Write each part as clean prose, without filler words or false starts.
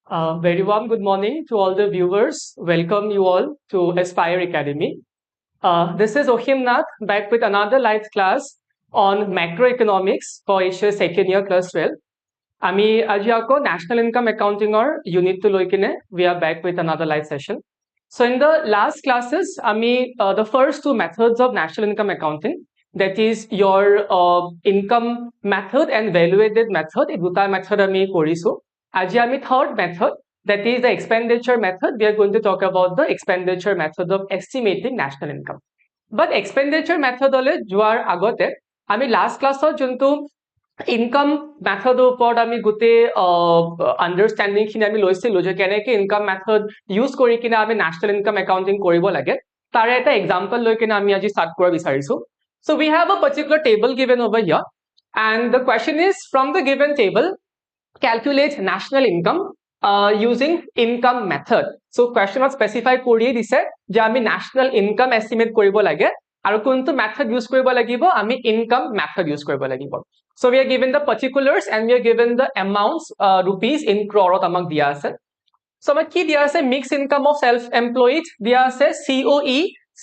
Very warm good morning to all the viewers. Welcome you all to Aspire Academy. This is Ashim back with another live class on macroeconomics for HS second year class 12. আমি আজি আকৌ national income accounting unit to লৈ কিনে we are back with another live session. So in the last classes আমি the first two methods of national income accounting, that is your income method and valuated method, এই দুটা method আমি কৰিছো. আজি আমি third method, that is the expenditure method. We are going to talk about the expenditure method of estimating national income. But expenditure method হলে যোৱাৰ আগতে আমি last classত যোনটো ইনকাম মেথডৰ ওপৰত আমি গোটেই আন্ডাৰষ্টেণ্ডিং খিনি আমি লৈছিলো যে কেনেকৈ ইনকাম মেথড ইউজ কৰি কিনে আমি নেশ্যনেল ইনকাম একাউণ্টিং কৰিব লাগে তাৰে এটা এক্সাম্পল লৈ কিনে আমি আজি ষ্টাৰ্ট কৰিব বিচাৰিছো so we have a particular table given over here and the question is from the given table calculate national income using income method so questionত specify কৰিয়ে দিছে যে আমি national income estimate কৰিব লাগে আৰু কোনটো মেথড ইউজ কৰিব লাগিব আমি ইনকাম মেথড ইউজ কৰিব লাগিব so we are given the particulars and we are given the amounts rupees in crore আমাক দিয়া আছে so আমাক কি দিয়া আছে mixed income of self employed দিয়া আছে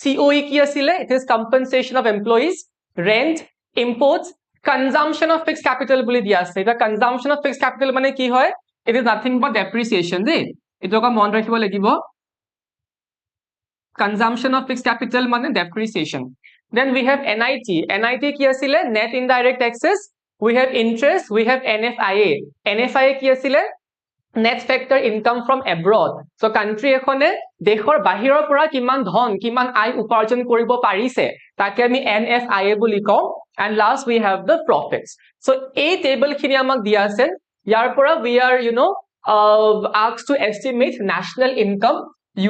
COE কি আছিলে it is compensation of employees rent imports consumption of fixed capital বুলি দিয়া আছে এটা consumption of fixed capital মানে কি হয় it is nothing but depreciation দেই এটো কা মন ৰাখিব লাগিব consumption of fixed capital মানে depreciation then we have NIT কি আছিলে net indirect taxes we have interest we have NFIA কি আছিলে net factor income from abroad so country এখনে দেশৰ বাহিৰৰ পৰা কিমান ধন কিমান আয় উপাৰ্জন কৰিব পাৰিছে তাকে আমি NFIA বুলি কওঁ and last we have the profits so এই table খিনি আমাক দিয়া আছে ইয়াৰ পৰা we are asked to estimate national income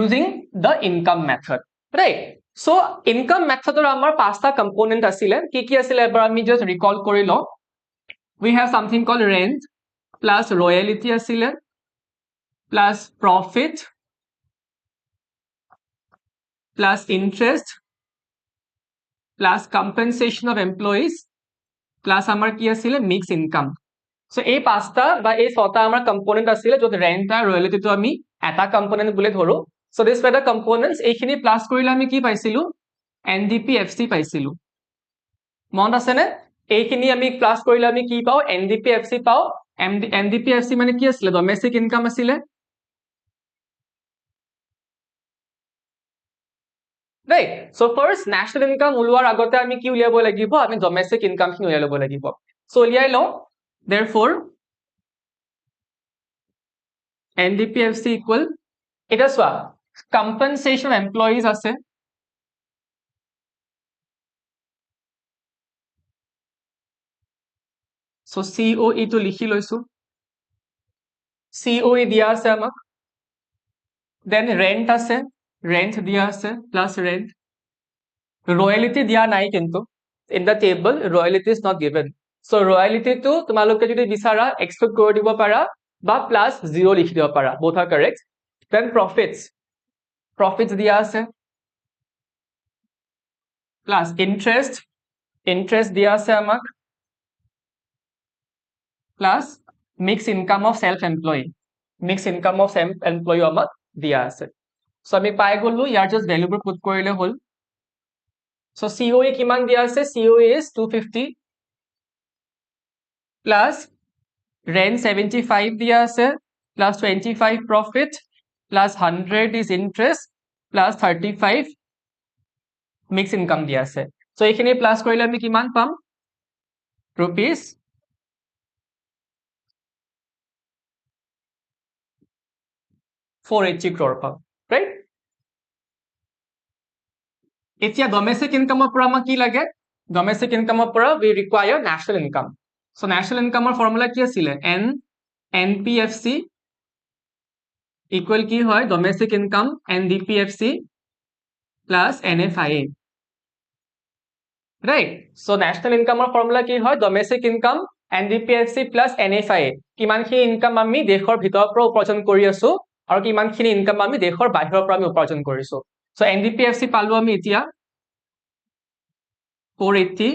using the income method right so income method আমাৰ পাঁচটা component আছিলে কি আছিলে এবাৰ আমি just recall কৰি লওঁ we have something called rent plus royalty asile plus profit plus interest plus compensation of employees plus amar ki asile mixed income so ei pasta ba ei sota amar component asile jot rent ar royalty to ami eta component bole dhoro so this were the components ei khini plus korile ami ki paisilu NDPFC paisilu mon ase ne এইখিনি আমি class কৰিলে আমি কি পাও NDPFC পাও NDPFC মানে কি আছিল ডোমেস্টিক ইনকাম আছিল right so first national income উলোৱাৰ আগতে আমি কি উলিয়াব লাগিব আমি ডোমেস্টিক ইনকাম খিনি উলিয়াই লব লাগিব so উলিয়াই লও therefore NDPFC equal এটা সোয়া compensation employees আছে so COE to লিখি লৈছো COE দিয়া আছে আমাক then rent আছে rent দিয়া আছে plus rent royalty দিয়া নাই কিন্তু in the table royalty is not given so royalty to তোমালোকে যদি বিচাৰা exclude কৰি দিব পাৰা বা plus 0 লিখি দিব পাৰা both are correct then profits দিয়া আছে plus interest দিয়া আছে আমাক plus mixed income of self employee আমাক দিয়া আছে so আমি পাই গলো ইয়াৰ just value বোৰ put কৰিলে হল so COE কিমান দিয়া আছে COE is 250 plus rent 75 দিয়া আছে plus 25 profit plus 100 is interest plus 35 mixed income দিয়া আছে so এইখিনি plus কৰিলে আমি কিমান পাম rupees 480 crore পাম right এতিয়া domestic income পৰা আমাক কি লাগে domestic income পৰা we require national income so national income formula কি আছিল NPFC equal কি হয় domestic income NDPFC plus NFIA right so national income formula কি হয় domestic income NDPFC plus NFIA কিমানখিনি ইনকাম আমি দেশৰ ভিতৰৰ পৰা উপাৰ্জন কৰি আছো আৰু কিমানখিনি ইনকাম আমি দেশৰ বাহিৰৰ পৰা আমি উপাৰ্জন কৰিছো so NDPFC পালো আমি এতিয়া 480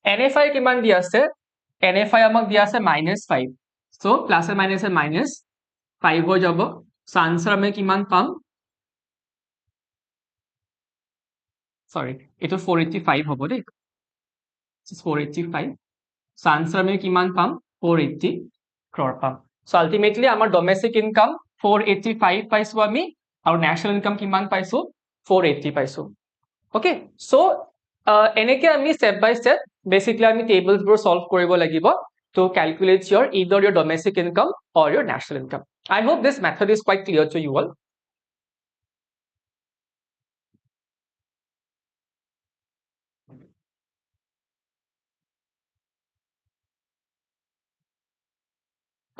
NFI কিমান দিয়া আছে NFI আমাক দিয়া আছে -5 So plus and minus and minus 5 হৈ যাব so answer আমি কিমান পাম sorry এটো 485 হ'ব দেই 485 so answer আমি কিমান পাম 480 crore পাম so ultimately আমাৰ domestic income 485 পাইছো আমি আৰু national income কিমান পাইছো 480 পাইছো okay so এনেকে আমি step by step basically আমি tables বোৰ solve কৰিব লাগিব to calculate your either your domestic income or your national income I hope this method is quite clear to you all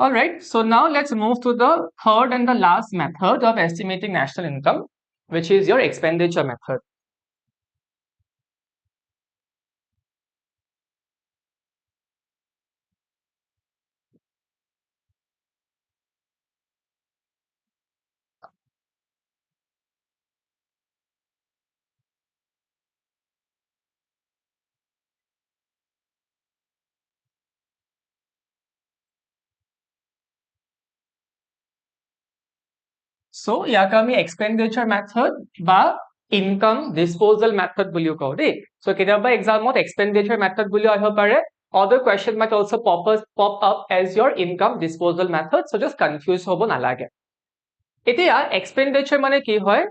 all right so now let's move to the third and the last method of estimating national income which is your expenditure method so ইয়াক আমি expenditure method বা income disposal method বুলিও কওঁ দেই so কেতিয়াবা examত expenditure method বুলিও আহিব পাৰে other question might also pop up as your income disposal method so just confuse হ'ব নালাগে এতিয়া expenditure মানে কি হয়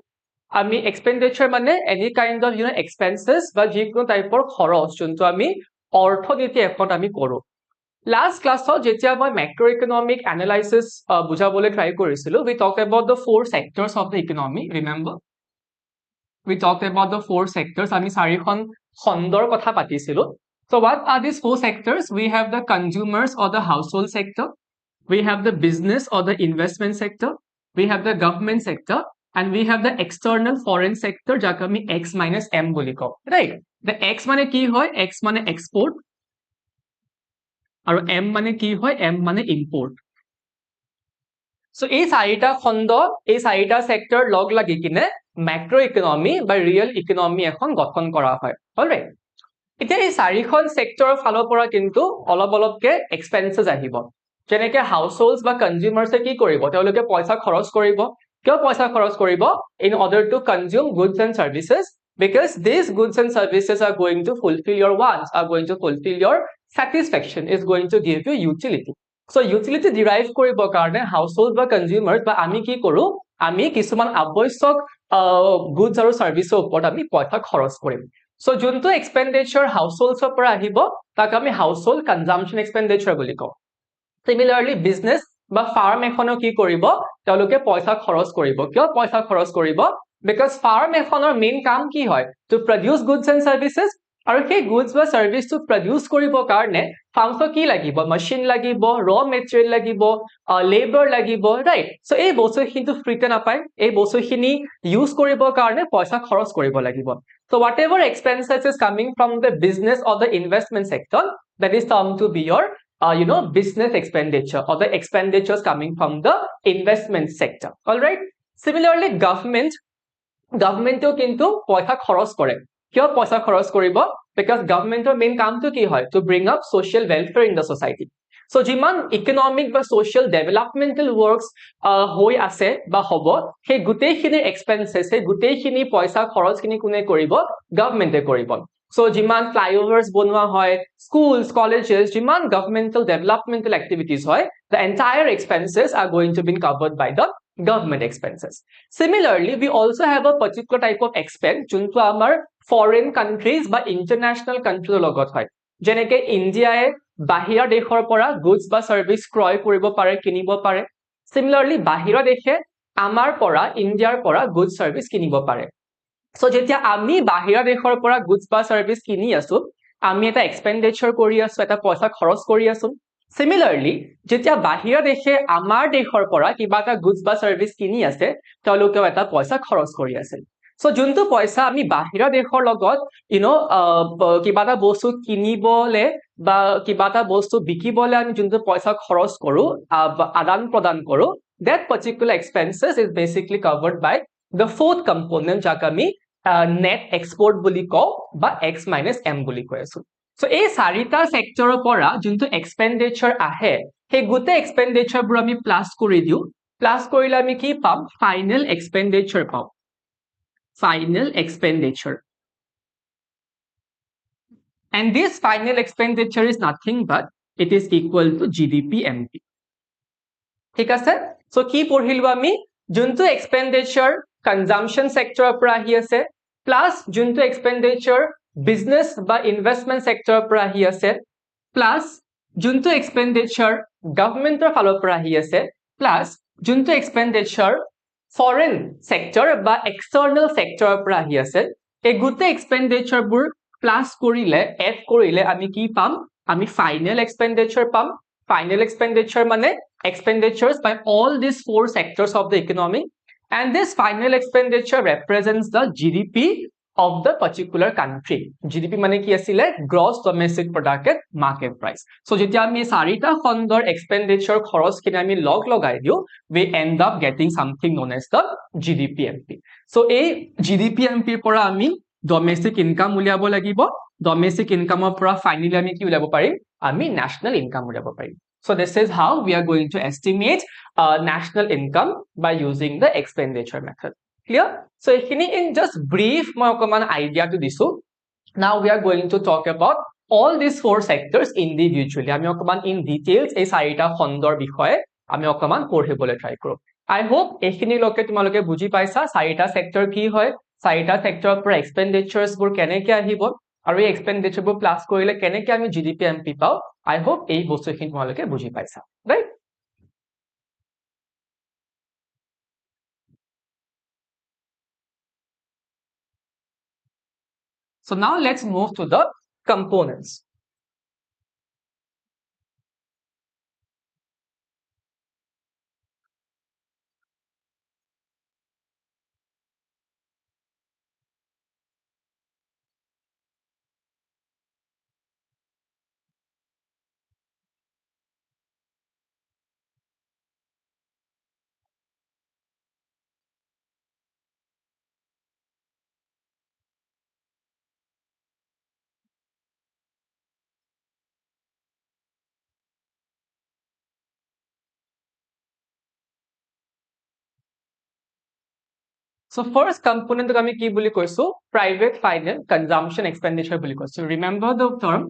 আমি expenditure মানে any kind of expenses বা যিকোনো টাইপৰ খৰচ যোনটো আমি অৰ্থনীতি এখনত আমি কৰো last class যেতিয়া মই macroeconomic analysis বুজাবলৈ try কৰিছিলো we talked about the four sectors of the economy remember we talked about the four sectors আমি চাৰিখন খণ্ডৰ কথা পাতিছিলো so what are these four sectors we have the consumers or the household sector we have the business or the investment sector we have the government sector and we have the external foreign sector যাক আমি x minus m বুলি কওঁ right the x মানে কি হয় x মানে export আৰু m মানে কি হয় m মানে import so এই চাৰিটা খণ্ড এই চাৰিটা সেক্টৰ লগ লাগি কিনে ম্যাক্ৰো ইকোনমি বা ৰিয়েল ইকোনমি এখন গঠন কৰা হয় অলৰাইট এতিয়া এই চাৰিখন সেক্টৰৰ ফালৰ পৰা কিন্তু অলপ অলপকে এক্সপেন্সেস আহিব যেনেকে হাউসহোল্ডস বা কনজিউমাৰ্সে কি কৰিব তেওঁলোকে পইচা খৰচ কৰিব কিয় পইচা খৰচ কৰিব in order to consume goods and services because these goods and services are going to fulfill your wants are going to fulfill your satisfaction is going to give you utility so utility derive কৰিবৰ কাৰণে household বা কনজিউমাৰ্স বা আমি কি কৰো আমি কিছুমান আৱশ্যক goods আৰু সাৰ্ভিসৰ ওপৰত আমি পইচা খৰচ কৰিম so যোনটো expenditure households পৰা আহিব তাক আমি household consumption expenditure বুলি কওঁ similarly business বা ফাৰ্ম এখনো কি কৰিব তেওঁলোকে পইচা খৰচ কৰিব কিয় পইচা খৰচ কৰিব because ফাৰ্ম এখনৰ মেইন কাম কি হয় to produce goods and services আৰু সেই goods বা service to produce কৰিবৰ কাৰণে ফাৰ্মক কি লাগিব machine লাগিব raw material লাগিব labor লাগিব right so এই বস্তুখিনি ফ্ৰীতে নাপায় এই বস্তুখিনি ইউজ কৰিবৰ কাৰণে পইচা খৰচ কৰিব লাগিব so whatever expenses is coming from the business or the investment sector that is termed to be your business expenditure or the expenditures coming from the investment sector all right similarly government কিন্তু পইচা খৰচ কৰে কিয় পইচা খৰচ কৰিব because governmentor main কামটো কি হয় to bring up social welfare in the society so যিমান economic বা social developmental works হৈ আছে বা হ'ব সেই গুটেইখিনি expenses সেই গুটেইখিনি পইচা খৰচখিনি কোনে কৰিব governmente কৰিব so যিমান flyovers বনোৱা হয় schools colleges যিমান governmental developmental activities হয় the entire expenses are going to be covered by the government expenses similarly we also have a particular type of expense যোনটো আমাৰ foreign countries বা international countries লগত হয় যেনেকে ইন্ডিয়ায়ে বাহিৰা দেশৰ পৰা goods বা service ক্ৰয় কৰিব পাৰে কিনিব পাৰে similarly বাহিৰা দেশে আমাৰ পৰা ইন্ডিয়াৰ পৰা goods service কিনিব পাৰে so যেতিয়া আমি বাহিৰা দেশৰ পৰা goods বা service কিনি আছো আমি এটা expenditure কৰি আছো এটা পইচা খৰচ কৰি আছো similarly যেতিয়া বাহিৰা দেশে আমাৰ দেশৰ পৰা কিবা এটা goods বা service কিনি আছে তেওঁলোকেও এটা পইচা খৰচ কৰি আছে so যোনটো পইচা আমি বাহিৰা দেশৰ লগত কিবা এটা বস্তু কিনিবলে বা কিবা এটা বস্তু বিকিবলে আমি যোনটো পইচা খৰচ কৰো আদান প্ৰদান কৰো that particular expenses is basically covered by the fourth component যাক আমি net export বুলি কওঁ বা x minus m বুলি কৈ আছো so এই চাৰিটা সেক্টৰৰ পৰা যোনটো expenditure আহে সেই গোটেই এক্সপেণ্ডিচাৰবোৰ আমি প্লাছ কৰি দিওঁ প্লাছ কৰিলে আমি কি পাম ফাইনেল এক্সপেণ্ডিচাৰ পাম final expenditure. And this final expenditure is nothing but it is equal to GDP MP. ঠিক আছে so কি পঢ়িলো আমি যোনটো expenditure consumption sector পৰা আহি আছে plus যোনটো expenditure business বা investment sector পৰা আহি আছে plus যোনটো expenditure government ৰ ফালৰ পৰা আহি আছে plus যোনটো expenditure foreign sector বা external sector পৰা আহি আছে এই গোটেই expenditure বোৰ প্লাস কৰিলে এড কৰিলে আমি কি পাম আমি ফাইনেল এক্সপেন্ডিচাৰ পাম ফাইনেল এক্সপেন্ডিচাৰ মানে expenditures by all these four sectors of the economy and this final expenditure represents the GDP of the particular country GDP মানে কি আছিল gross domestic product market price so যেতিয়া আমি চাৰিটা খণ্ডৰ expenditure খৰচ কিনে আমি লগ লগাই দিও we end up getting something known as the GDP MP so এই GDP MP পৰা আমি domestic income উলিয়াব লাগিব domestic income পৰা finally আমি কি উলিয়াব পাৰিম আমি national income উলিয়াব পাৰিম so this is how we are going to estimate national income by using the expenditure method clear so ekhini in just brief মই অকমান idea to দিছো now we are going to talk about all these four sectors individually আমি অকমান in details এই চাৰিটা খণ্ডৰ বিষয়ে আমি অকমান পঢ়িবলৈ try কৰো I hope এখিনি লকে তোমালোকে বুজি পাইছা চাৰিটা sector কি হয় চাৰিটা sector পৰা expenditures বোৰ কেনেকৈ আহিব আৰু এই expenditure বোৰ প্লাস কৰিলে কেনেকৈ আমি GDP MP পাও I hope এই বস্তুখিনি তোমালোকে বুজি পাইছা right so now let's move to the components So first component আমি কি বুলি কৈছো private final consumption expenditure বুলি কৈছো remember the term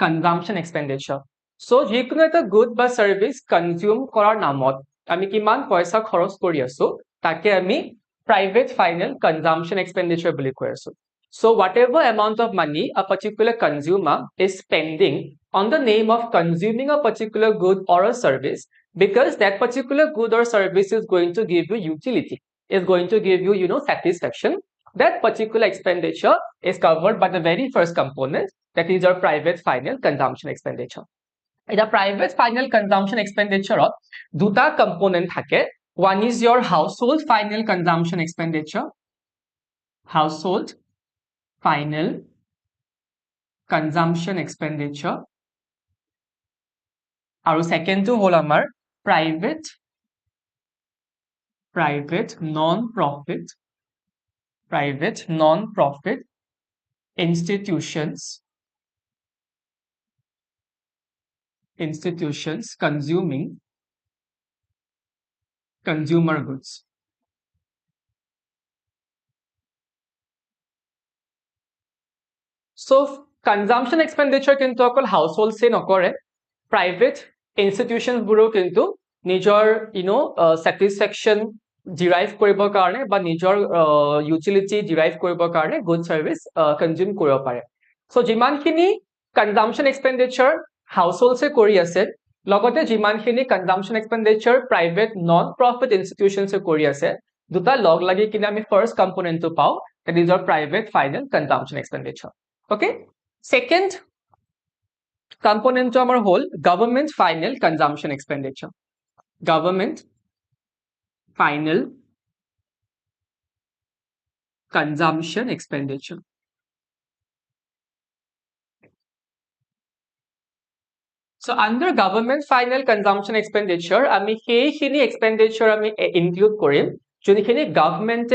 consumption expenditure so যিকোনো এটা good বা service consume কৰাৰ নামত আমি কিমান পইচা খৰচ কৰি আছো তাকে আমি private final consumption expenditure বুলি কৈ আছো so whatever amount of money a particular consumer is spending on the name of consuming a particular good or a service because that particular good or service is going to give you utility is going to give you satisfaction that particular expenditure is covered by the very first component that is your private final consumption expenditure in the private final consumption expenditure দুটা component থাকে one is your household final consumption expenditure household final consumption expenditure আৰু second to হল আমাৰ private non-profit institutions consuming consumer goods so consumption expenditure কিন্তু অকল household সে নকৰে private institutions বোৰো কিন্তু নিজৰ satisfaction derive কৰিবৰ কাৰণে বা নিজৰ utility derive কৰিবৰ কাৰণে good service consume কৰিব পাৰে so যিমানখিনি consumption expenditure households এ কৰি আছে লগতে যিমানখিনি consumption expenditure private non profit institutions এ কৰি আছে দুটা লগ লাগি কিনে আমি first component টো পাও that is our private final consumption expenditure okay second component to our whole government final consumption expenditure government final consumption expenditure so under government final consumption expenditure আমি সেইখিনি expenditure আমি include কৰিম যোনখিনি government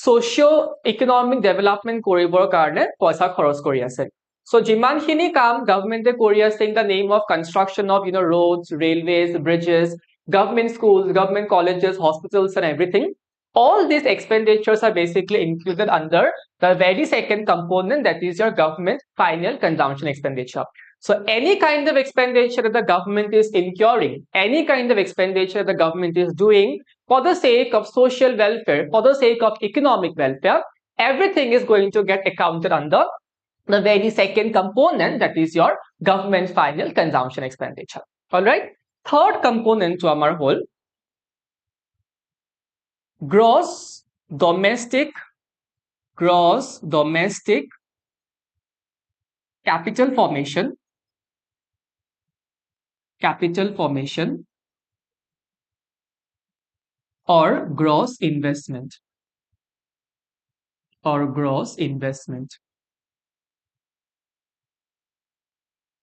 socio economic development কৰিবৰ কাৰণে পইচা খৰচ কৰি আছে So jimankhini kaam government kori ase in the name of construction of roads, railways, bridges, government schools, government colleges, hospitals and everything. All these expenditures are basically included under the very second component, that is your government final consumption expenditure. So any kind of expenditure that the government is incurring, any kind of expenditure the government is doing for the sake of social welfare, for the sake of economic welfare, everything is going to get accounted under the very second component, that is your government final consumption expenditure. All right. Third component to our whole, gross domestic capital formation or gross investment.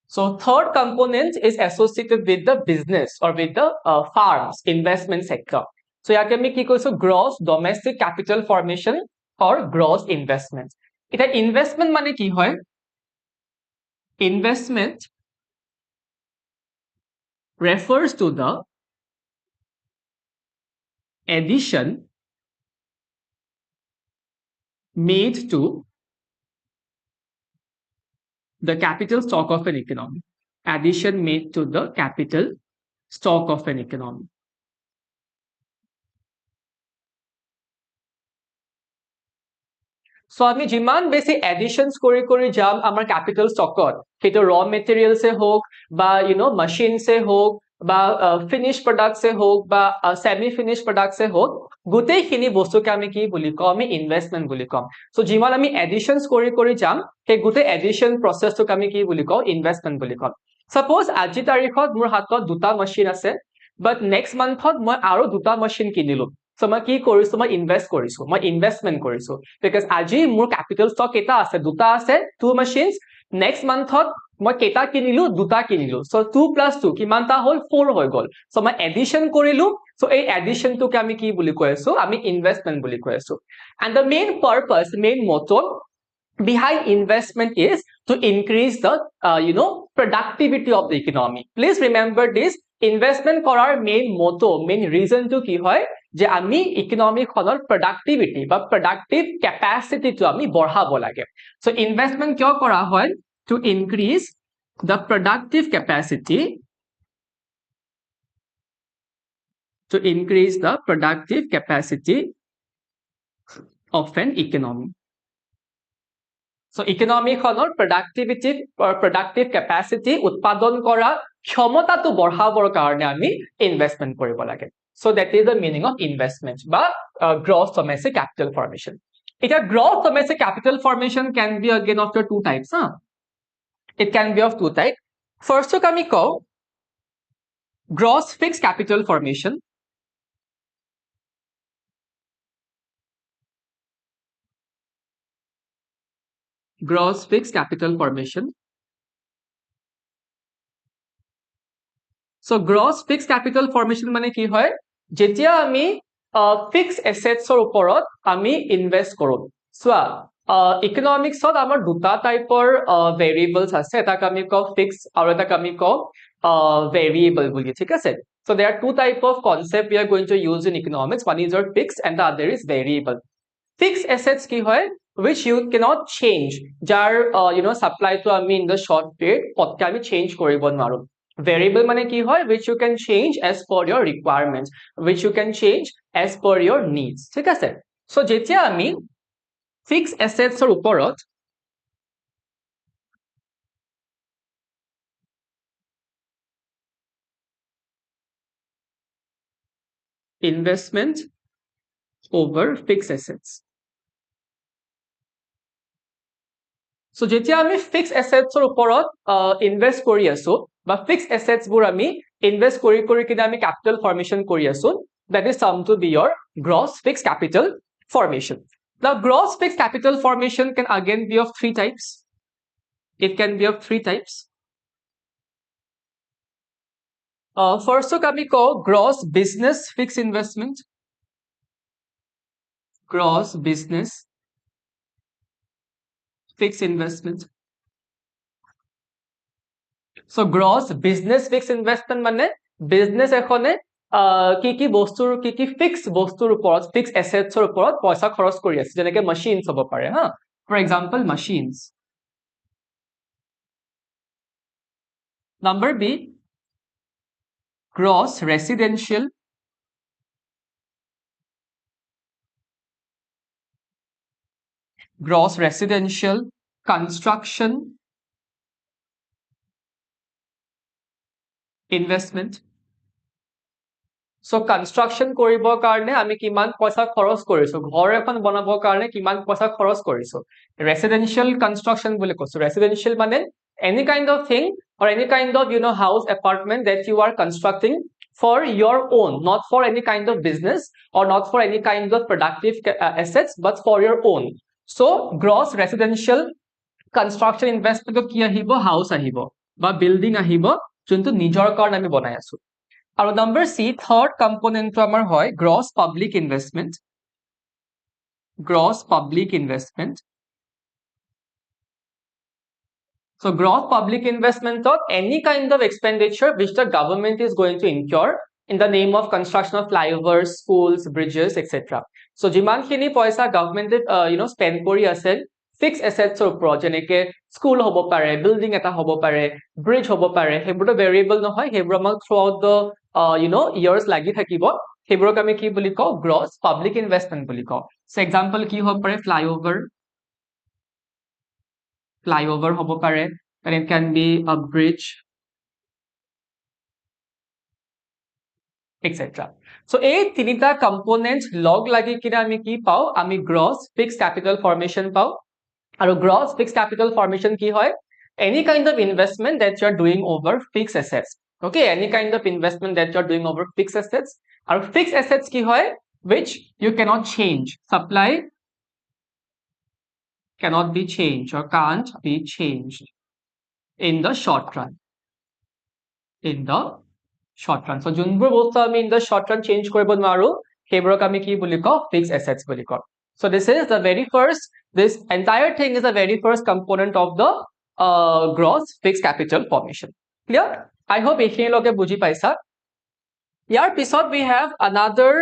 So third component is associated with the business or with the farms investment sector. So ইয়াকে আমি কি কৈছো, gross domestic capital formation or gross investment. এটা investment মানে কি হয়? Investment refers to the addition made to the capital stock of an economy. Addition made to the capital stock of an economy. So আমি যিমান বেছি editions কৰি যাম আমাৰ ক্যাপিটাল স্টকত, সেইটো ৰ মেটেৰিয়েলছে হোক বা মেচিনছে হোক বা ফিনিশ প্ৰডাক্টছে হোক বা সেমি ফিনিশ প্ৰডাক্টছে হোক, গোটেইখিনি বস্তুকে আমি কি বুলি কওঁ, আমি ইনভেষ্টমেন্ট বুলি কম. সো যিমান আমি এডিশনস কৰি যাম, সেই গোটেই এডিশন প্ৰসেছটোক আমি কি বুলি কওঁ, ইনভেষ্টমেন্ট বুলি কম. সাপোজ আজি তাৰিখত মোৰ হাতত দুটা মেচিন আছে, বাট নেক্সট মান্থত মই আৰু দুটা মেচিন কিনিলো. So মই কি কৰিছো, মই ইনভেষ্ট কৰিছো, মই ইনভেষ্টমেন্ট কৰিছো, because আজি মোৰ ক্যাপিটাল ষ্টক কেটা আছে, দুটা আছে, টু মেচিনস. নেক্সট মান্থত মই কেটা কিনিলো, দুটা কিনিলো. So 2 + 2 কিমানটা হল, 4 হৈ গল. So মই এডিশন কৰিলো. So এই এডিশনটোকে আমি কি বুলি কৈ আছো, আমি ইনভেষ্টমেন্ট বুলি কৈ আছো. And the main purpose, main motto behind investment is to increase the productivity of the economy. Please remember this. Investment কৰাৰ main motto, main reason to কি হয়, যে আমি ইকোনমি খনৰ productivity বা productive capacity to আমি বঢ়াব লাগে. So investment কিয় কৰা হয়, to increase the productive capacity of an economy. So economy খনৰ productive capacity উৎপাদন কৰা ক্ষমতাটো বঢ়াবৰ কাৰণে আমি ইনভেষ্টমেন্ট কৰিব লাগে. So that is the meaning of investment বা gross domestic capital formation. It gross domestic capital formation can be again of the two types. It can be of two types. First to আমি কওঁ gross fixed capital formation. Gross fixed capital formation. So gross fixed capital formation মানে কি হয়, যেতিয়া আমি fixed assets ৰ ওপৰত আমি ইনভেষ্ট কৰো. চোৱা, ইকোনমিক্সত আমাৰ দুটা টাইপৰ ভেৰিয়েবলছ আছে, এটাক আমি কওঁ fixed আৰু এটাক আমি কওঁ variable বুলি, ঠিক আছে? So there are two type of concept we are going to use in economics. One is your fixed and the other is variable. Fixed assets কি হয়, which you cannot change, যাৰ supply to আমি in the short period পটকে আমি change কৰিব নোৱাৰো. Variable মানে কি হয়, which you can change as per your requirements, which you can change as per your needs, ঠিক আছে? So যেতিয়া আমি fixed assets ৰ ওপৰত investment over fixed assets. So যেতিয়া আমি fixed assets ৰ ওপৰত ইনভেষ্ট কৰি আছো বা fixed assets বোৰ আমি ইনভেষ্ট কৰি কিনে আমি capital formation কৰি আছো, that is sum to be your gross fixed capital formation. Now gross fixed capital formation can again be of three types. It can be of three types. First to আমি কওঁ gross business fixed investment. Gross business fixed investment. So gross business fixed investment মানে business এখনে কি বস্তুৰ কি fixed বস্তুৰ ওপৰত fixed assets ৰ ওপৰত পইচা খৰচ কৰি আছে যেনেকে machines হ'ব পাৰে হা for example machines. Number B, gross residential construction investment. So construction কৰিবৰ কাৰণে আমি কিমান পইচা খৰচ কৰিছো ঘৰ এখন বনাবৰ কাৰণে কিমান পইচা খৰচ কৰিছো residential construction বুলি কৈছো residential মানে any kind of thing or any kind of house apartment that you are constructing for your own, not for any kind of business or not for any kind of productive assets but for your own. So gross residential construction investment কি আহিব house আহিব বা building আহিব যোনটো নিজৰ কাৰণে আমি বনাই আছো আৰু number C, third component to আমাৰ হয় gross public investment. So gross public investment of any kind of expenditure which the government is going to incur in the name of construction of flyovers, schools, bridges, etc. So যিমানখিনি পইচা government spend কৰি আছে fixed assets ৰ ওপৰত যেনেকে school হ'ব পাৰে, building এটা হ'ব পাৰে, bridge হ'ব পাৰে, সেইবোৰটো variable নহয়, সেইবোৰ আমাক throughout the years লাগি থাকিব, সেইবোৰক আমি কি বুলি কওঁ gross public investment বুলি কওঁ. So example কি হ'ব পাৰে flyover হ'ব পাৰে, and it can be a bridge, etc. So এই তিনিটা components লগ লাগি কিনে আমি কি পাওঁ আমি gross fixed capital formation পাওঁ আৰু gross fixed capital formation কি হয় any kind of investment that you are doing over fixed assets. Okay, any kind of investment that you are doing over fixed assets আৰু fixed assets কি হয় which you cannot change, supply cannot be changed or can't be changed in the short run. So যোনবোৰ বস্তু আমি in the short run change কৰিব নোৱাৰো সেইবোৰক আমি কি বুলি কওঁ fixed assets বুলি কওঁ. So this entire thing is the very first component of the gross fixed capital formation. Clear? I hope এইখিনিলৈকে বুজি পাইছা. ইয়াৰ পিছত we have another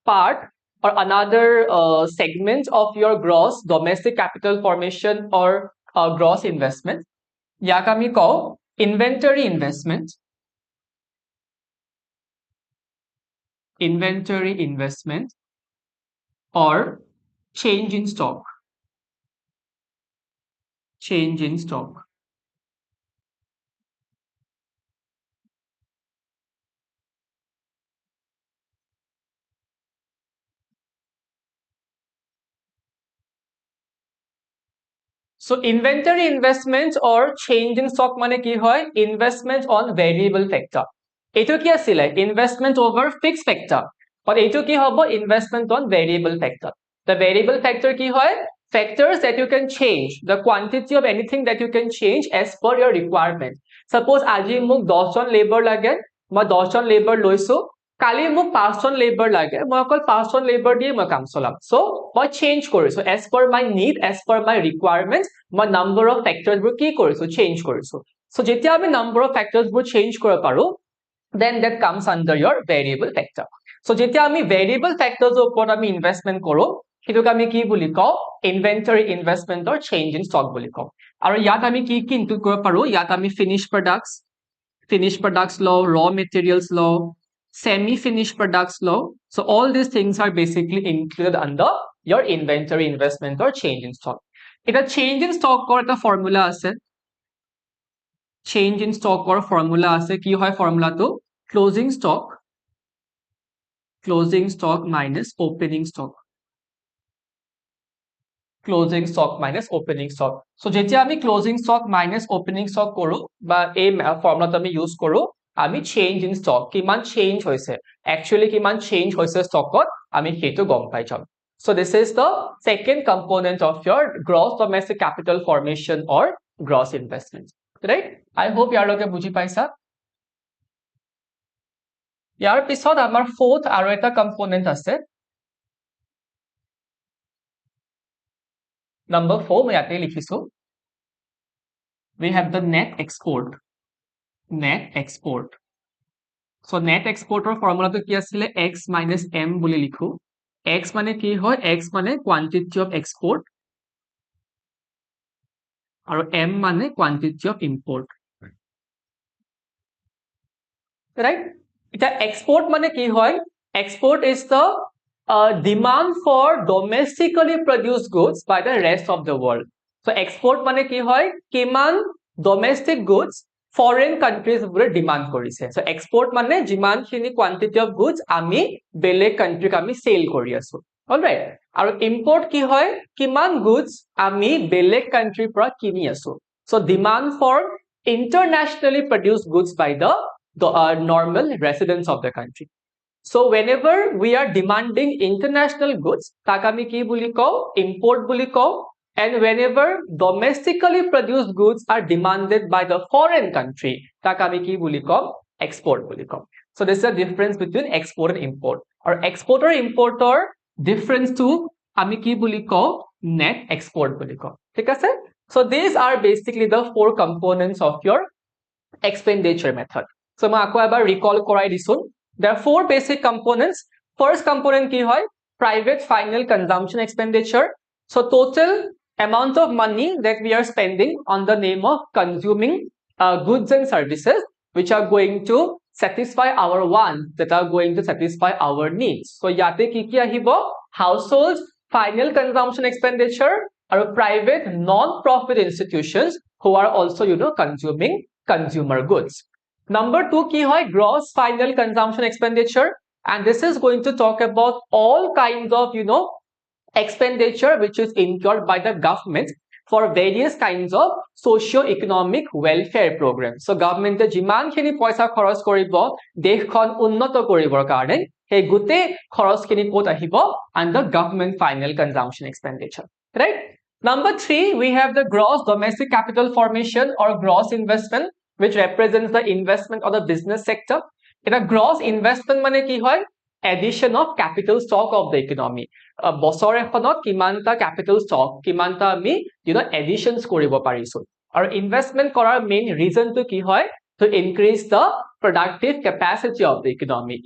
part or another segment of your gross domestic capital formation or gross investment. ইয়াক আমি কওঁ inventory investment or change in stock. So inventory investment or change in stock মানে কি হয় investment on variable factor. এইটো কি আছিলে investment over fixed factor. but এইটো কি হ'ব investment on variable factor. The variable factor কি হয় factors that you can change, the quantity of anything that you can change as per your requirement. Suppose আজি মোক 10 জন labor লাগে মই 10 জন labor লৈছো কালি মোক 5 জন labor লাগে মই অকল 5 জন labor দিয়ে মই কাম চলাম so মই change কৰিছো as per my need, as per my requirement মই number of factors বোৰ কি কৰিছো change কৰিছো so যেতিয়া আমি number of factors বোৰ change কৰিব পাৰো then that comes under your variable factor. So যেতিয়া আমি variable factors ৰ ওপৰত আমি investment কৰো সেইটোক আমি কি বুলি কওঁ inventory investment or change in stock বুলি কওঁ আৰু ইয়াত আমি কি include কৰিব পাৰো ইয়াত আমি finished products law, raw materials law, semi-finished products law. So all these things are basically included under your inventory investment or change in stock. এটা change in stock or এটা formula আছে change in stock or formula আছে কি হয় formula টো closing stock minus opening stock. So যেতিয়া আমি closing stock minus opening stock কৰো বা এই formula আমি use কৰো আমি change in stock কিমান change হৈছে actually কিমান change হৈছে stockত আমি সেইটো গম পাই যাম. So this is the second component of your gross domestic capital formation or gross investment. Right? I hope ইয়াৰলৈকে বুজি পাইছা. ইয়াৰ পিছত আমাৰ fourth আৰু এটা component আছে. Number 4 মই ইয়াতে লিখিছো. We have the net export. net export. So net exporter formula to ki asile x minus m boli likhu. X mane ki hoy? X mane quantity of export aru m mane quantity of import. Right? Eta export mane ki hoy? Export is the demand for domestically produced goods by the rest of the world. So export mane ki hoy? Kiman domestic goods foreign countries বোৰে demand কৰিছে. So export মানে যিমান খিনি quantity of goods আমি বেলেগ countryক আমি sell কৰি আছো. Alright? আৰু import কি হয়? কিমান goods আমি বেলেগ country পৰা কিনি আছো. So demand for internationally produced goods by the normal residents of the country. So whenever we are demanding international goods, তাক আমি কি বুলি কওঁ? Import বুলি কওঁ. And whenever domestically produced goods are demanded by the foreign country, তাক আমি কি বুলি কওঁ? Export বুলি কওঁ. So this is the difference between export and import. Or export or importer difference to আমি কি বুলি কওঁ? Net export বুলি কওঁ. ঠিক আছে? So these are basically the four components of your expenditure method. So মই আকৌ এবাৰ recall কৰাই দিছো. There are four basic components. First component ki hoy? Private final consumption expenditure. So total amount of money that we are spending on the name of consuming goods and services which are going to satisfy our wants, that are going to satisfy our needs. So yate ki ahibo? Households final consumption expenditure or private non-profit institutions who are also consuming consumer goods. Number two ki hoy? Gross final consumption expenditure, and this is going to talk about all kinds of expenditure which is incurred by the government for various kinds of socio-economic welfare programs. So government jiman khini paisa kharos koribo dekhon unnoto koribor karone he gute kharos khini kot ahibo under government final consumption expenditure, right? Number three, we have the gross domestic capital formation or gross investment, which represents the investment of the business sector. In a gross investment mane ki hoy? Addition of capital stock of the economy. বছৰ এখনত কিমানটা capital stock, কিমানটা আমি additions কৰিব পাৰিছো. আৰু investment কৰাৰ main reason to কি হয়? To increase the productive capacity of the economy.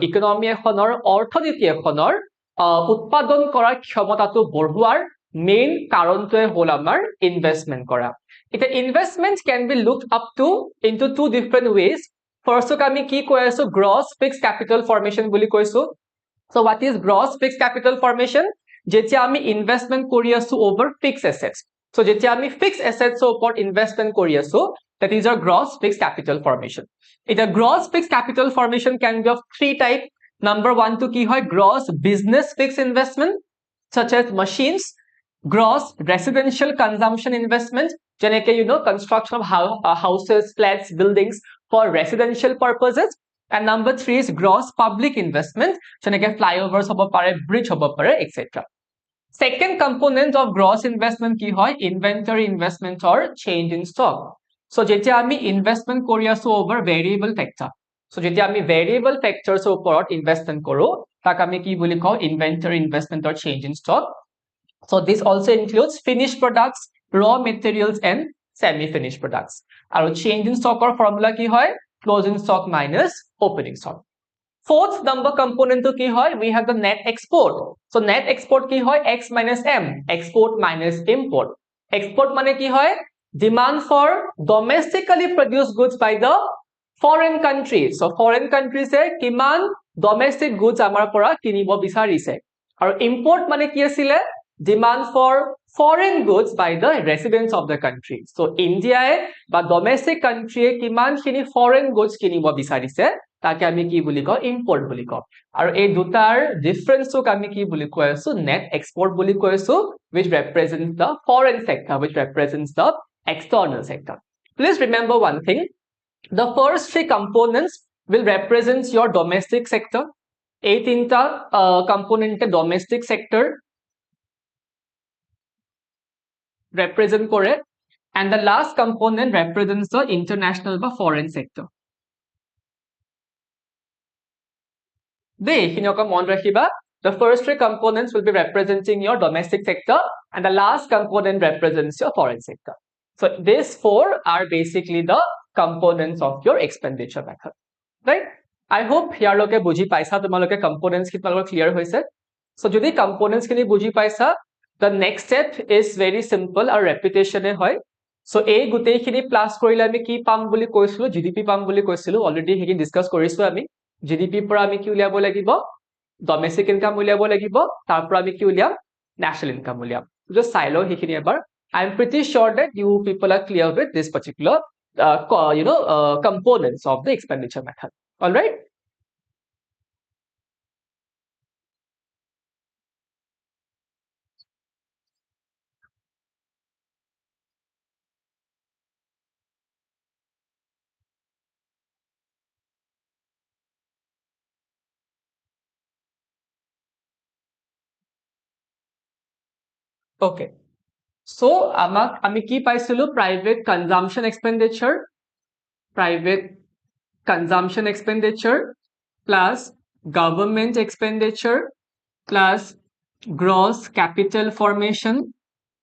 Economy এখনৰ অৰ্থনীতি এখনৰ উৎপাদন কৰাৰ ক্ষমতাটো বঢ়োৱাৰ main কাৰণটোৱে হ'ল আমাৰ investment কৰা. It investment can be looked up to into two different ways. First আমি কি কৈ আছো? Gross fixed capital formation বুলি কৈছো. So what is gross fixed capital formation? যেতিয়া আমি investment কৰি আছো over fixed assets. So যেতিয়া আমি fixed assets ওপৰত investment কৰি আছো, that is our gross fixed capital formation. It a gross fixed capital formation can be of three types. Number one to কি হয়? Gross business fixed investment such as machines, gross residential consumption investment, যেনেকে construction of houses, flats, buildings for residential purposes. And number three is gross public investment, যেনেকে flyovers hobo pare, bridge hobo pare, etc. Second component of gross investment ki hoy? Inventory investment or change in stock. So যেতিয়া আমি investment কৰি আছো over variable factor. So যেতিয়া আমি variable factors ওপৰত investment কৰো, তাক আমি কি বুলি কওঁ? Inventory investment or change in stock. So this also includes finished products, raw materials and semi-finished products. Aru change in stock or formula ki hoy? Closing stock minus opening stock. Fourth number component to ki hoy? We have the net export. So net export ki hoy? X minus M, export minus import. Export mane ki hoy? Demand for domestically produced goods by the foreign countries. So foreign countries e kiman domestic goods amar pora kinibo bicharise. Aru import mane ki asile? Demand for foreign goods by the residents of the country. So India বা domestic country কিমান খিনি foreign goods কিনিব বিচাৰিছে তাকে আমি কি বুলি কওঁ? Import বুলি কওঁ. আৰু এই দুটাৰ difference ক আমি কি বুলি কৈ আছো? Net export বুলি কৈছো, which represents the foreign sector, which represents the external sector. Please remember one thing. The first three components will represent your domestic sector. এই তিনটা component domestic sector represent kore, and the last component represents the international বা foreign sector. The first three components will be representing your domestic sector, and the last component represents your foreign sector. So these four are basically the components of your expenditure method, right? I hope ইয়াৰলৈকে বুজি পাইছা তোমালোকে components খিনি তোমালোকৰ clear হৈছে। So যদি components খিনি বুজি পাইছা, the next step is very simple আৰু repetition হয়। So এই গোটেইখিনি প্লাস কৰিলে আমি কি পাম বুলি কৈছিলো, জিডিপি পাম বুলি কৈছিলো, অলৰেডি সেইখিনি ডিসকাস কৰিছো আমি। জিডিপি পৰা আমি কি উলিয়াব লাগিব, ডমেষ্টিক ইনকাম উলিয়াব লাগিব, তাৰ পৰা আমি কি উলিয়াম, ন্যাশনাল ইনকাম উলিয়াম। জাস্ট চাই লও সেইখিনি এবাৰ। I am pretty sure that you people are clear with this particular components of the expenditure method. All right? Okay. So আমি কি পাইছিলো, private consumption expenditure plus government expenditure plus gross capital formation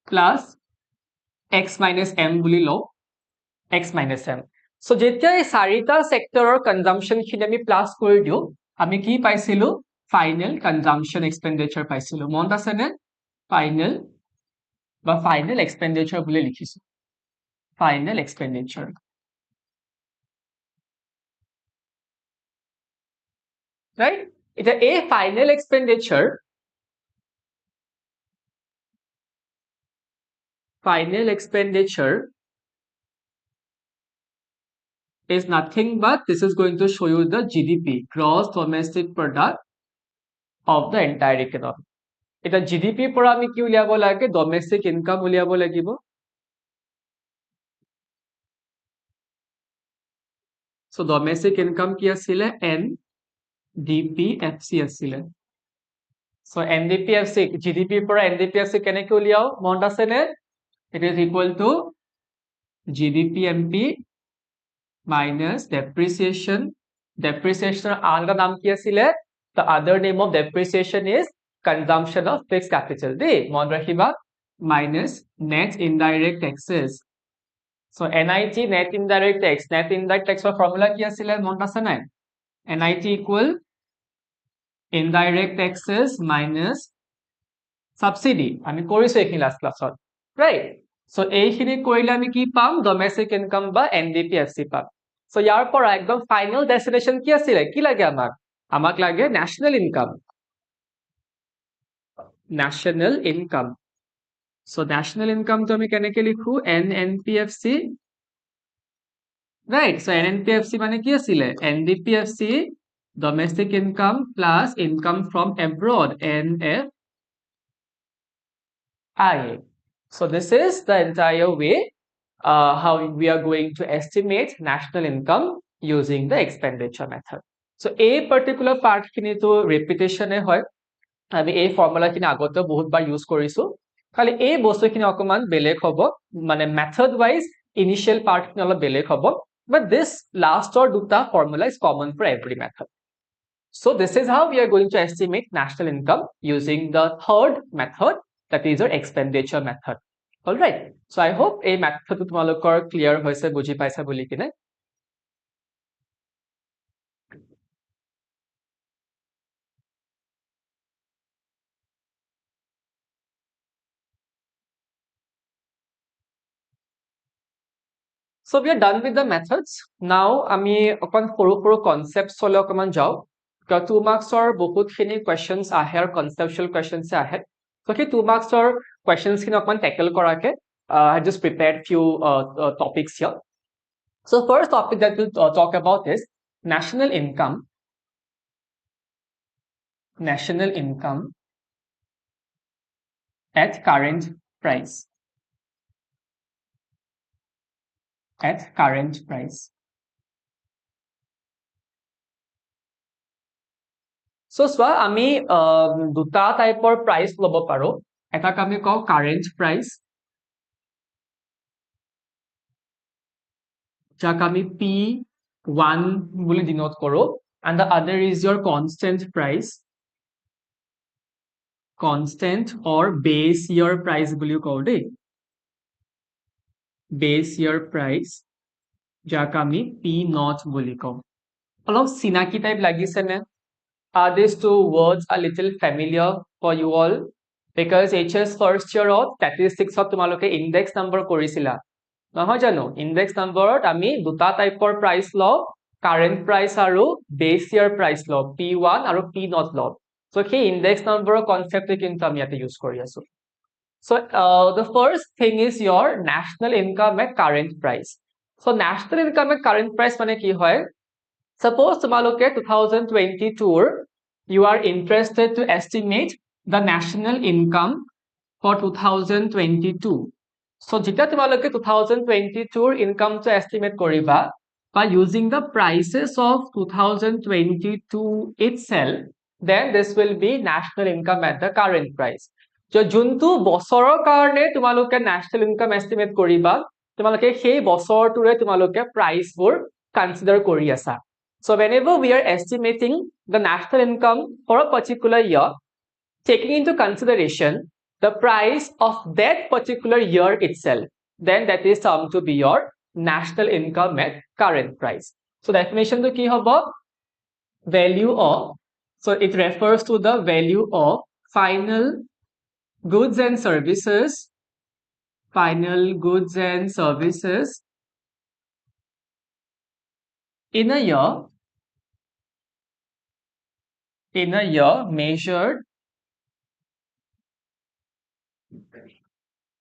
plus x minus m বুলি লও, x minus m. So যেতিয়া এই চাৰিটা সেক্টৰৰ consumption খিনি আমি প্লাস কৰি দিও, আমি কি পাইছিলো, ফাইনেল কনজাম্পশন এক্সপেন্ডিচাৰ পাইছিলো। মনত আছে নে? ফাইনেল বা ফাইনেল এক্সপেন্ডিচাৰ বুলি লিখিছো, ফাইনেল এক্সপেন্ডিচাৰ। right? এটা এই final এক্সপেন্ডিচাৰ is nothing but this is going to show you the GDP, gross domestic product of the entire economy. এটা GDP পৰা আমি কি উলিয়াব লাগে, ডমেষ্টিক ইনকাম উলিয়াব লাগিব। So domestic income কি আছিলে, NDPFC আছিলে। So NDPFC, GDP পৰা NDPFC কেনেকৈ উলিয়াও, মনত আছে নে? It is equal to GDPMP minus depreciation. Depreciation আলাদা নাম কি আছিলে? The other name of depreciation is consumption of fixed capital, দেই মনত ৰাখিবা, minus net indirect taxes. So NIT, net indirect tax, net indirect tax for formula কি আছিলে, মনত আছে নাই? NIT equal indirect taxes minus subsidy, আমি কৰিছো এইখিনি লাষ্ট ক্লাছত, right? So এইখিনি কৰিলে আমি কি পাম, ডমেষ্টিক ইনকাম বা NDPFC পাম। So ইয়াৰ পৰা একদম ফাইনেল ডেস্টিনেশন কি আছিলে, কি লাগে আমাক, আমাক লাগে national income, national income. So national ইনকামটো আমি কেনেকৈ লিখো, NNPFC, right? So NNPFC মানে কি আছিলে, NDPFC domestic income plus income from abroad, NFI. So this is the entire way how we are going to estimate national income using the expenditure method. So a particular part খিনি তো repetition হয়, আমি এই formula খিনি আগতে বহুতবাৰ use কৰিছো, খালি এই বস্তুখিনি অকমান বেলেগ হ'ব, মানে মেথড ওয়াইজ ইনিশিয়াল পাৰ্ট খিনি অলপ বেলেগ হ'ব, but this last or দুটা formula is common for every method. So this is how we are going to estimate national income using the third method, that is your expenditure method. All right, so I hope এই মেথডটো তোমালোকৰ clear হৈছে, বুজি পাইছা বুলি কিনে। So we are done with the methods. Now আমি অকমান সৰু সৰু concepts হলে অকমান যাও, কাৰণ 2 marksৰ বহুতখিনি questions আহে আৰু conceptual questions আহে। So সেই 2 marksৰ questions খিনি অকমান tackle কৰাকে I just prepared few topics here. So first topic that we'll talk about is national income at current price. So চোৱা, আমি দুটা টাইপৰ প্ৰাইচ ল'ব পাৰো, এটাক আমি কওঁ কাৰেন্ট প্ৰাইচ, যাক আমি P1 বুলি ডিনোট কৰো, and the other is your constant price, constant or base year price বুলিও কওঁ দেই। base year price যাক আমি P0 বুলি কওঁ অলপ চিনাকি টাইপ লাগিছে নে Are these two words a little familiar for you all because HS first year of statistics of তোমালোকে index number কৰিছিলা নহয় জানো index number আমি দুটা টাইপৰ price লও current price আৰু base year price লও P1 আৰু P0 লও so সেই index number concept কিন্তু আমি ইয়াতে use কৰি আছো So the first thing is your national income at current price. So national income at current price মানে কি হয়? Suppose তোমালোকে 2022 you are interested to estimate the national income for 2022. So যেতিয়া তোমালোকে 2022 income to estimate কৰিবা by using the prices of 2022 itself, then this will be national income at the current price. যোনটো বছৰৰ কাৰণে তোমালোকে national income estimate কৰিবা তোমালোকে সেই বছৰটোৰে তোমালোকে প্ৰাইচবোৰ কনসিডাৰ কৰি আছা so whenever we are estimating the national income for a particular year taking into consideration the price of that particular year itself then that is termed to be your national income at current price so definition to ki hobo value of so it refers to the value of final goods and services in a year measured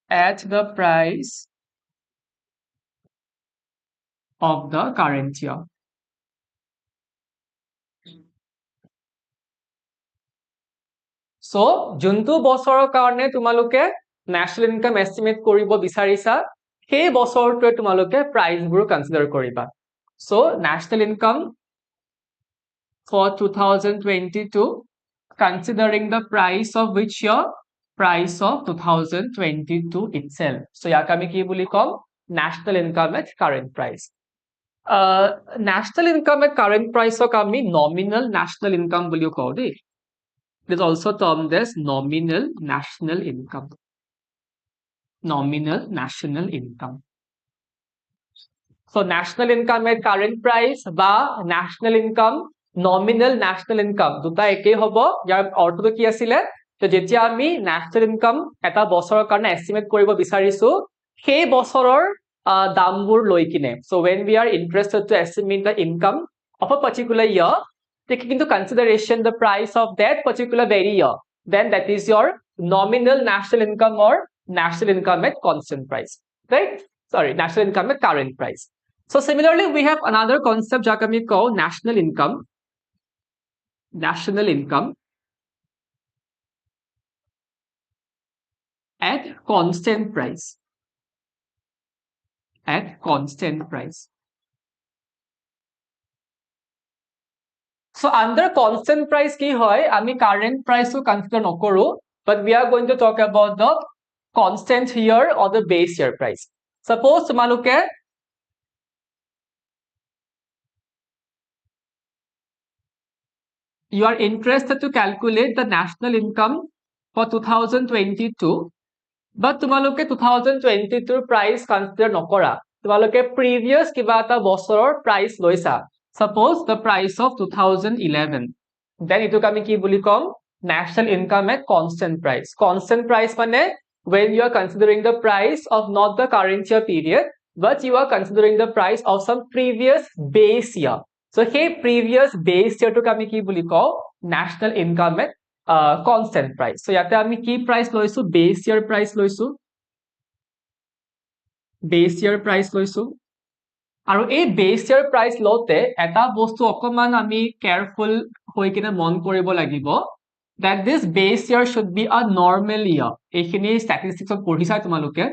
at the price of the current year so juntu bosorer karone tumaloke national income estimate koribo bisarisa সেই বছৰটোৱে তোমালোকে প্ৰাইচবোৰ consider কৰিবা so national income for 2022 considering the price of which year price of 2022 itself so ইয়াক আমি কি বুলি কম national income at current price national income at current price ok ami nominal national income বুলিও কও দেই it is also termed as nominal national income so national income at current price বা national income nominal national income দুটা একেই হ'ব ইয়াৰ অৰ্থটো কি আছিল তো যেতিয়া আমি national income এটা বছৰৰ কাৰণে এস্টিমেট কৰিব বিচাৰিছো সেই বছৰৰ দামবোৰ লৈ কিনে so when we are interested to estimate the income of a particular year taking into consideration the price of that particular very year then that is your nominal national income or national income at constant price right sorry national income at current price so similarly we have another concept jak ami call national income at constant price so under constant price ki hoy ami current price to consider nokoru but we are going to talk about the constant year or the base year price suppose tumaluke you are interested to calculate the national income for 2022 but tumaluke 2022 price consider nokora tumaluke previous kiba eta bosoror price loisa suppose the price of 2011 then ituk ami ki buli kom national income at constant price mane when you are considering the price of not the current year period but you are considering the price of some previous base year so hey previous base year to ami ki buli ko national income at constant price so yate ami ki price loisu base year price loisu আৰু এই base year price লওতে এটা বস্তু অকমান আমি careful হৈ কিনে মন কৰিব লাগিব that this base year should be a normal year এইখিনি statistics পঢ়িছা তোমালোকে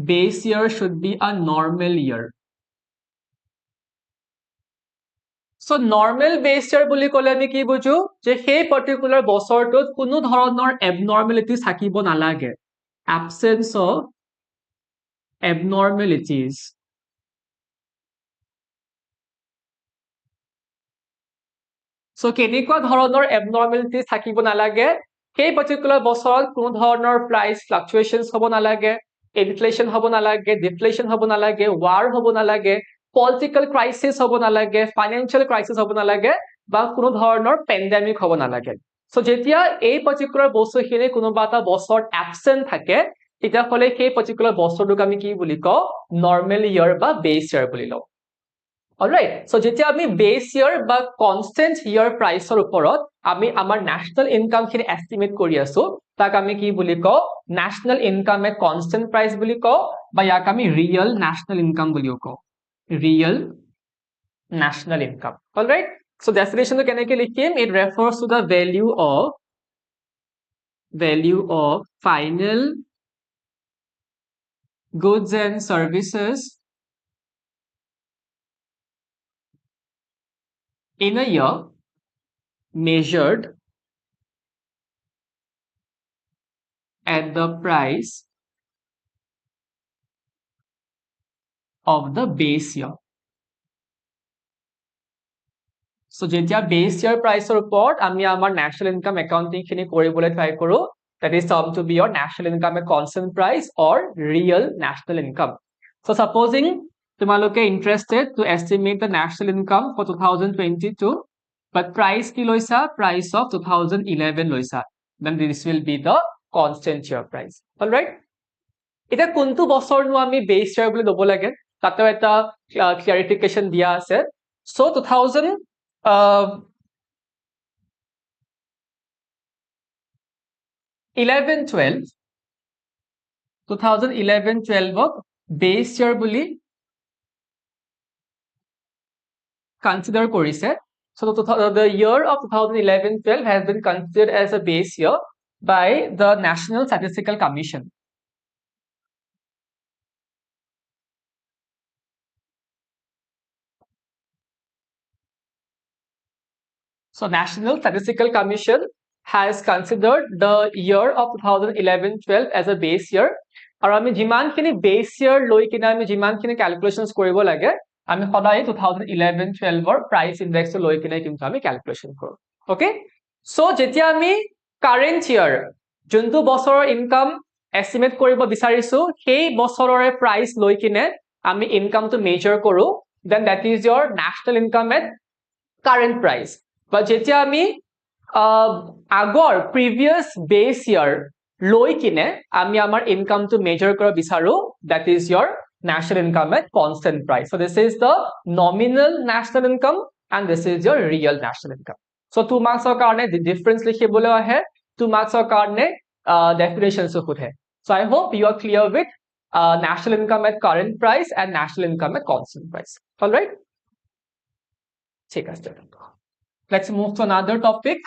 base year should be a normal year so normal base year বুলি ক'লে আমি কি বুজো যে সেই particular বছৰটোত কোনো ধৰণৰ abnormalities থাকিব নালাগে absence of abnormalities so কেনেকুৱা ধৰণৰ abnormalities থাকিব নালাগে সেই particular বছৰত কোনো ধৰণৰ price fluctuations হ'ব নালাগে ইনফ্লেশ্যন হ'ব নালাগে, ডিফ্লেশ্যন হ'ব নালাগে, ৱাৰ হ'ব নালাগে, পলিটিকেল ক্ৰাইচিছ হ'ব নালাগে, ফাইনেন্সিয়েল ক্ৰাইচিছ হ'ব নালাগে, বা কোনো ধৰণৰ পেণ্ডেমিক হ'ব নালাগে। সো যেতিয়া এই পাৰ্টিকুলাৰ বস্তুখিনি কোনোবা এটা বছৰত এবসেন্ট থাকে, তেতিয়াহ'লে সেই পাৰ্টিকুলাৰ বছৰটোক আমি কি বুলি কওঁ, নৰ্মেল ইয়াৰ বা বেছ ইয়াৰ বুলি লওঁ। অলৰাইট, সো যেতিয়া আমি বেছ ইয়াৰ বা কনষ্টেন্ট ইয়াৰ প্ৰাইচৰ ওপৰত আমি আমাৰ নেশ্যনেল ইনকামখিনি এষ্টিমেট কৰি আছো, তাক আমি কি বুলি কওঁ, national income at constant price বুলি কওঁ, বা ইয়াক আমি ৰিয়েল নেশ্যনেল ইনকাম বুলিও কওঁ, real national income. Alright, so ডেফিনেশ্যনটো কেনেকৈ লিখিম, it refers to the value of final goods and services in a year measured at the price of the base year. So যেতিয়া বেছ ইয়াৰ প্ৰাইচৰ ওপৰত আমি আমাৰ নেশ্যনেল ইনকাম একাউণ্টিংখিনি কৰিবলৈ ট্ৰাই কৰোঁ, that is termed to be your national income at constant price or real national income. So supposing তোমালোকে interested to estimate the national income for 2022, but price কি লৈছা, price of 2011 লৈছা, then this will be the constant year price. Alright, এতিয়া কোনটো বছৰনো আমি বেছ ইয়াৰ বুলি ল'ব লাগে, তাতেও এটা ক্লাৰিফিকেশ্যন দিয়া আছে। So 2011-12ক বেছ ইয়াৰ বুলি consider কৰিছে. So the year of 2011-12 has been considered as a base year by the National Statistical Commission. So National Statistical Commission has considered the year of 2011-12 as a base year. আৰু আমি যিমানখিনি বেছ ইয়াৰ লৈ কিনে আমি যিমানখিনি ক্যালকুলেশনস কৰিব লাগে, আমি সদায় 2011-12ৰ প্ৰাইচ ইনডেক্সটো লৈ কিনে কিন্তু আমি ক্যালকুলেশন কৰোঁ। ওকে, সো যেতিয়া আমি কাৰেন্ট ইয়াৰ যোনটো বছৰৰ ইনকাম এস্টিমেট কৰিব বিচাৰিছো, সেই বছৰৰে প্ৰাইচ লৈ কিনে আমি ইনকামটো মেজাৰ কৰোঁ, then that is your national income at current price. But যেতিয়া আমি আগৰ previous base year লৈ কিনে আমি আমাৰ ইনকামটো মেজাৰ কৰিব বিচাৰো, that is your national income at constant price. So this is the nominal national income and this is your real national income. So 2 marksৰ কাৰণে difference লিখিবলৈ আহে, 2 marksৰ কাৰণে definitions সোধে. So I hope you are clear with national income at current price and national income at constant price. All right, ঠিক আছে, let's move to another topic.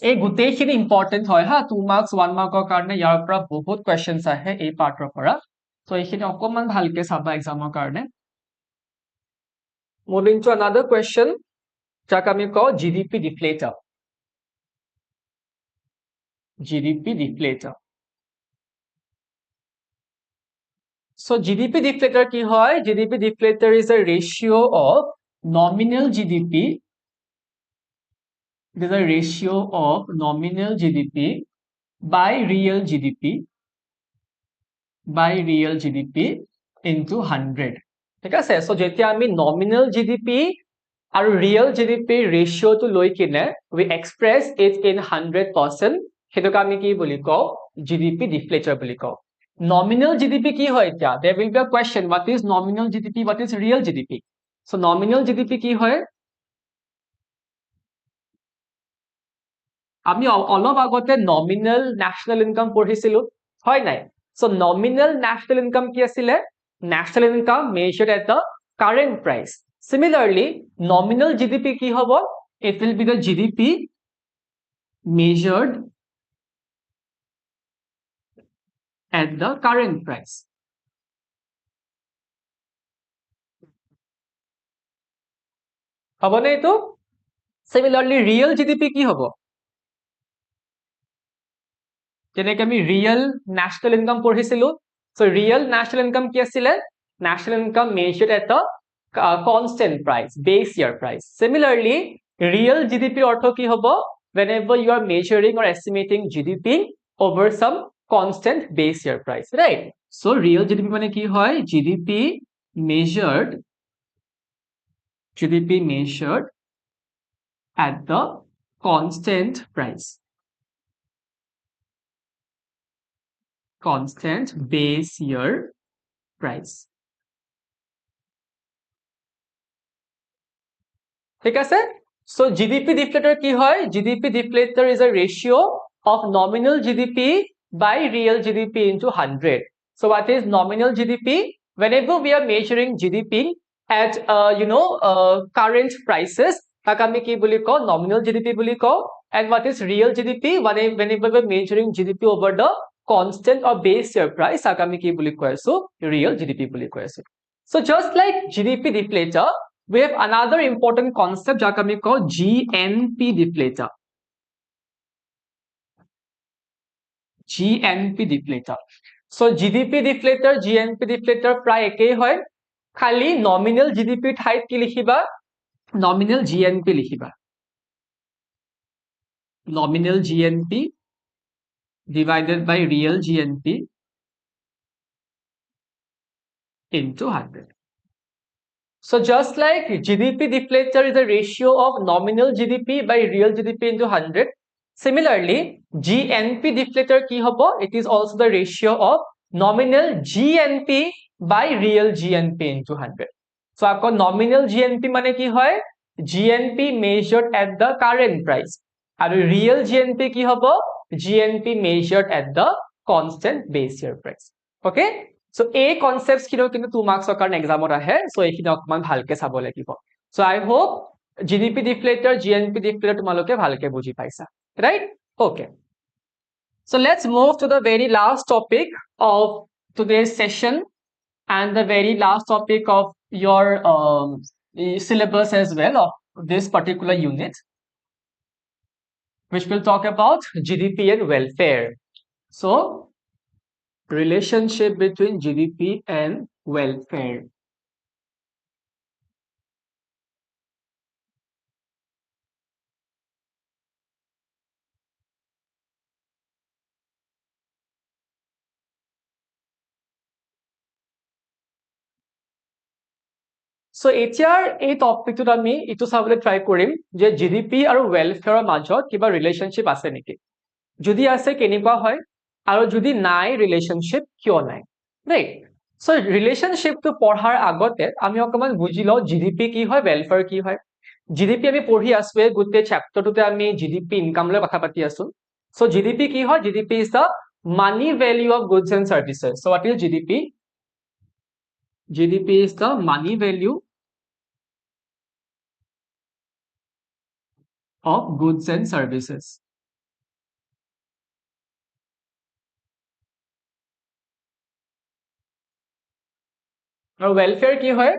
এই গোটেইখিনি important হয় হা, 2 marks 1 markৰ কাৰণে ইয়াৰ পৰা বহুত কোৱেশ্চনছ আহে এই পাৰ্টৰ পৰা, সো এইখিনি অকমান ভালকে চাবা এক্সামৰ কাৰণে। Moving to another question, যাক আমি কওঁ GDP deflator. GDP deflator. So GDP deflator কি হয়? GDP deflator is a ratio of nominal GDP. It is a ratio of nominal GDP by real GDP into 100. ঠিক আছে, সো যেতিয়া আমি nominal GDP আৰু real GDP ratio to লৈ কিনে we express it in 100%, সেটোক আমি কি বুলি কওঁ, GDP deflator বুলি কওঁ। Nominal GDP কি হয় এতিয়া? There will be a question, what is nominal GDP, what is real GDP? So nominal GDP কি হয়? আমি অলপ আগতে nominal national income পঢ়িছিলো, হয় নাই? So nominal national income কি আছিলে? National income measured at the current price. Similarly, nominal GDP কি হ'ব? It will be the GDP measured at the current price. হ'বনে এইটো? Similarly, real GDP কি হ'ব? যেনেকৈ আমি real national income পঢ়িছিলো, so real national income কি আছিলে? National income measured at a constant price, base year price. Similarly, real GDP অৰ্থ কি হ'ব? Whenever you are measuring or estimating GDP over some constant base year price, right? So real GDP মানে কি হয়? GDP measured at the constant price, constant base year price. ঠিক আছে? So GDP deflator কি হয়? GDP deflator is a ratio of nominal GDP by real GDP into 100. So what is nominal GDP? Whenever we are measuring GDP at current prices, তাক আমি কি বুলি কওঁ? Nominal GDP বুলি কওঁ. And what is real GDP? Whenever we are measuring GDP over the constant or base year price, তাক আমি কি বুলি কৈ আছো? Real GDP বুলি কৈ আছো. So just like GDP deflator, we have another important concept যাক আমি কওঁ GNP deflator. GNP deflator. So GDP deflator, GNP deflator প্ৰায় একেই হয়, খালি nominal GDP ঠাইত কি লিখিবা? Nominal GNP লিখিবা. Nominal GNP divided by real GNP into 100. So just like GDP deflator is a ratio of nominal GDP by real GDP into 100, similarly GNP deflator কি হ'ব? It is also the ratio of nominal GNP by real GNP into 100. So আকৌ nominal GNP মানে কি হয়? GNP measured at the current price. আৰু real GNP কি হ'ব? GNP measured at the constant base year price. Okay? So এই concepts খিনিও কিন্তু 2 marks কাৰণে examত আহে, so এইখিনি অকমান ভালকে চাব লাগিব. So I hope GDP deflator, GNP deflator তোমালোকে ভালকে বুজি পাইছা, right? Okay. So let's move to the very last topic of today's session and the very last topic of your syllabus as well of this particular unit, which will talk about GDP and welfare. So relationship between GDP and welfare. So এতিয়াৰ এই টপিকটোত আমি ইটো চাবলৈ try কৰিম যে GDP আৰু welfare মাজত কিবা ৰিলেশনশ্বিপ আছে নেকি, যদি আছে কেনেকুৱা হয়, আৰু যদি নাই ৰিলেশনশ্বিপ কিয় নাই, ৰাইট? সো ৰিলেশনশ্বিপটো পঢ়াৰ আগতে আমি অকমান বুজি লওঁ GDP কি হয়, welfare কি হয়. GDP আমি পঢ়ি আছো, গোটেই চ্যাপ্টাৰটোতে আমি GDP ইনকাম লৈ কথা পাতি আছো. So GDP কি হয়? GDP is the money value of goods and services. So what is GDP? GDP is the money value of goods and services. Now welfare কি হয়?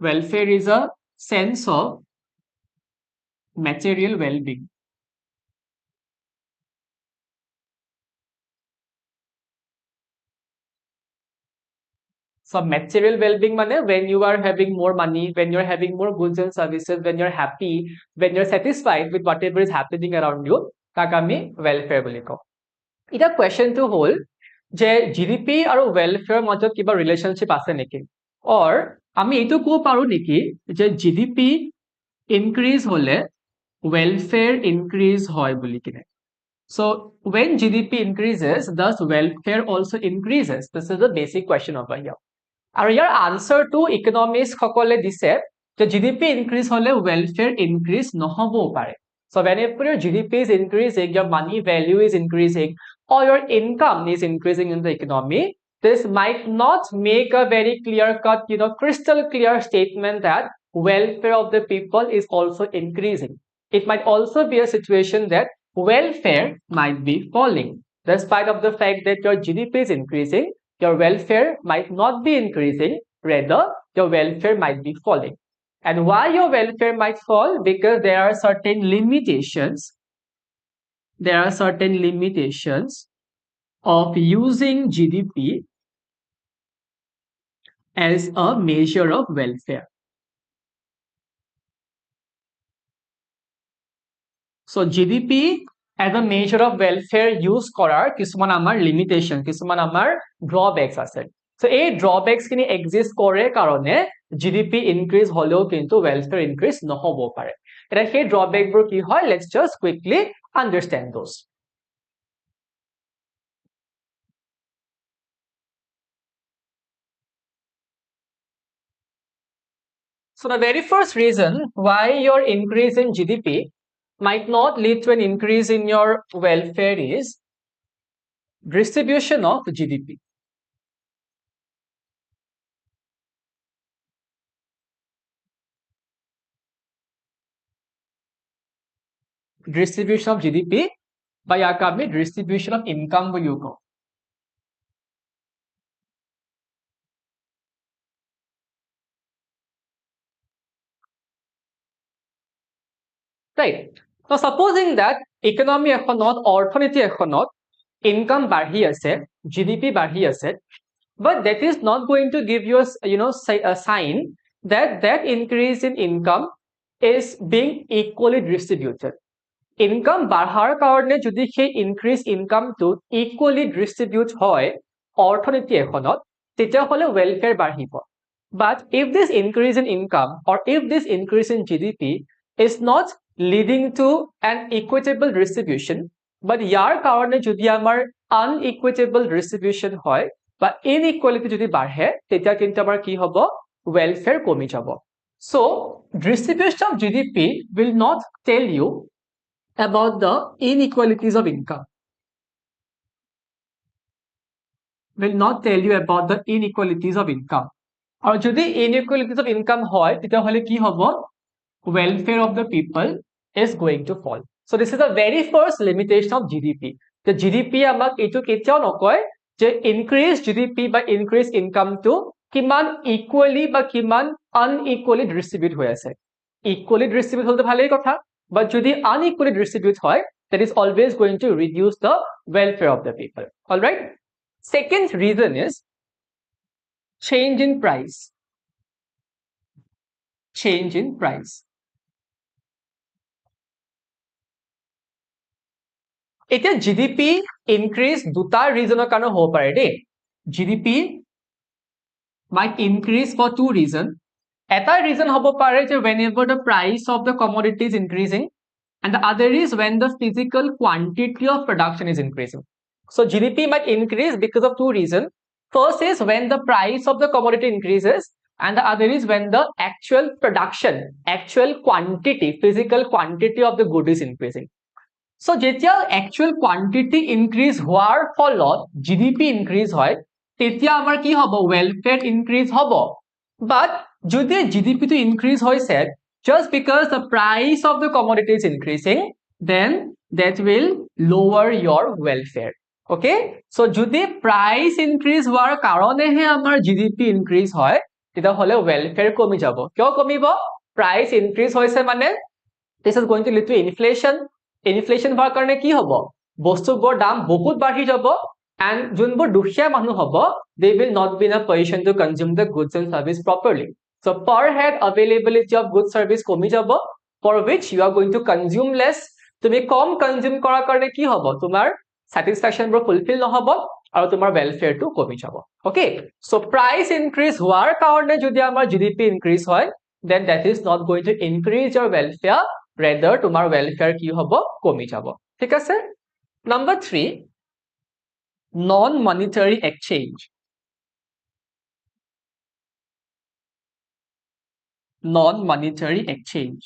Welfare is a sense of material well-being. So material well-being মানে when you are having more money, when you're having more goods and services, when you're happy, when you're satisfied with whatever is happening around you, তাক আমি welfare বুলি কওঁ. এটা কুৱেশ্যনটো হ'ল যে GDP আৰু welfare মাজত কিবা ৰিলেশনশ্বিপ আছে নেকি, or আমি এইটো ক'ব পাৰো নেকি যে GDP increase হলে welfare increase হয় বুলি কিনে. So when GDP increases, thus welfare also increases. This is the basic question over here. আৰু ইয়াৰ আনসাৰটো ইকনমিক্স সকলে দিছে যে GDP increase হলে welfare increase নহবও পাৰে. So whenever your GDP is increasing, your money value is increasing, or your income is increasing in the economy, this might not make a very clear-cut, crystal clear statement that welfare of the people is also increasing. It might also be a situation that welfare might be falling. Despite of the fact that your GDP is increasing, your welfare might not be increasing, rather your welfare might be falling. And why your welfare might fall? Because there are certain limitations. There are certain limitations of using GDP as a measure of welfare. So GDP as a measure of welfare use কৰাৰ কিছুমান আমাৰ limitation, কিছুমান আমাৰ drawbacks আছে. So এই drawbacks খিনি exist কৰে কাৰণে GDP increase হলেও কিন্তু welfare increase নহব পাৰে. এটা সেই drawback বোৰ কি হয়, let's just quickly understand those. So the very first reason why your increase in GDP might not lead to an increase in your welfare is distribution of GDP. Distribution of GDP by ইয়াক distribution of income বুলিও কওঁ. Right. So supposing that economy এখনত, অৰ্থনীতি এখনত income বাঢ়ি আছে, GDP বাঢ়ি আছে, but that is not going to give you a sign that that increase in income is being equally distributed. Income বাঢ়াৰ কাৰণে যদি সেই increase income to equally distribute হয় অৰ্থনীতি এখনত, তেতিয়াহলে welfare বাঢ়িব. But if this increase in income or if this increase in GDP is not leading to an equitable distribution, but ইয়াৰ কাৰণে যদি আমাৰ unequitable distribution হয় বা inequality যদি বাঢ়ে, তেতিয়া কিন্তু আমাৰ কি হ'ব, welfare কমি যাব. So distribution of GDP will not tell you about the inequalities of income. Will not tell you about the inequalities of income. আৰু যদি inequalities of income হয়, তেতিয়াহলে কি হ'ব, welfare of the people is going to fall. So this is the very first limitation of GDP. The GDP আমাক এইটো কেতিয়াও নকয় যে increase GDP বা increase income to কিমান equally বা কিমান unequally distribute হৈ আছে. Equally distribute হলে ভালেই কথা, but যদি unequally distribute হয়, that is always going to reduce the welfare of the people. All right. Second reason is change in price. Change in price. এতিয়া GDP increase দুটা reasonৰ কাৰণে হ'ব পাৰে দেই. GDP might increase for two reasons. এটা reason হ'ব পাৰে যে whenever the price of the commodity is increasing, and the other is when the physical quantity of production is increasing. So GDP might increase because of two reasons. First is when the price of the commodity increases, and the other is when the actual production, actual quantity, physical quantity of the good is increasing. So যেতিয়া actual quantity increase হোৱাৰ ফলত GDP increase হয়, তেতিয়া আমাৰ কি হ'ব, welfare increase হ'ব. But যদি GDP to increase হৈছে just because the price of the commodity is increasing, then that will lower your welfare. Okay, so যদি price increase হোৱাৰ কাৰণেহে আমাৰ GDP increase হয়, তেতিয়াহলে welfare কমি যাব. কিয় কমিব? Price increase হৈছে মানে this is going to lead to inflation. Inflation হোৱাৰ কাৰণে কি হ'ব, বস্তুবোৰ দাম বহুত বাঢ়ি যাব, and যোনবোৰ দুখীয়া মানুহ হ'ব, they will not be in a position to consume the goods and service properly. So per head availability of goods service কমি যাব, for which you are going to consume less. তুমি কম consume কৰাৰ কাৰণে কি হ'ব, তোমাৰ satisfaction বোৰ fulfill নহব আৰু তোমাৰ welfare টো কমি যাব. Okay, so price increase হোৱাৰ কাৰণে যদি আমাৰ GDP increase হয়, then that is not going to increase your welfare, rather তোমাৰ welfare কি হ'ব, কমি যাব. ঠিক আছে. Number 3, non-monetary exchange. Non-monetary exchange.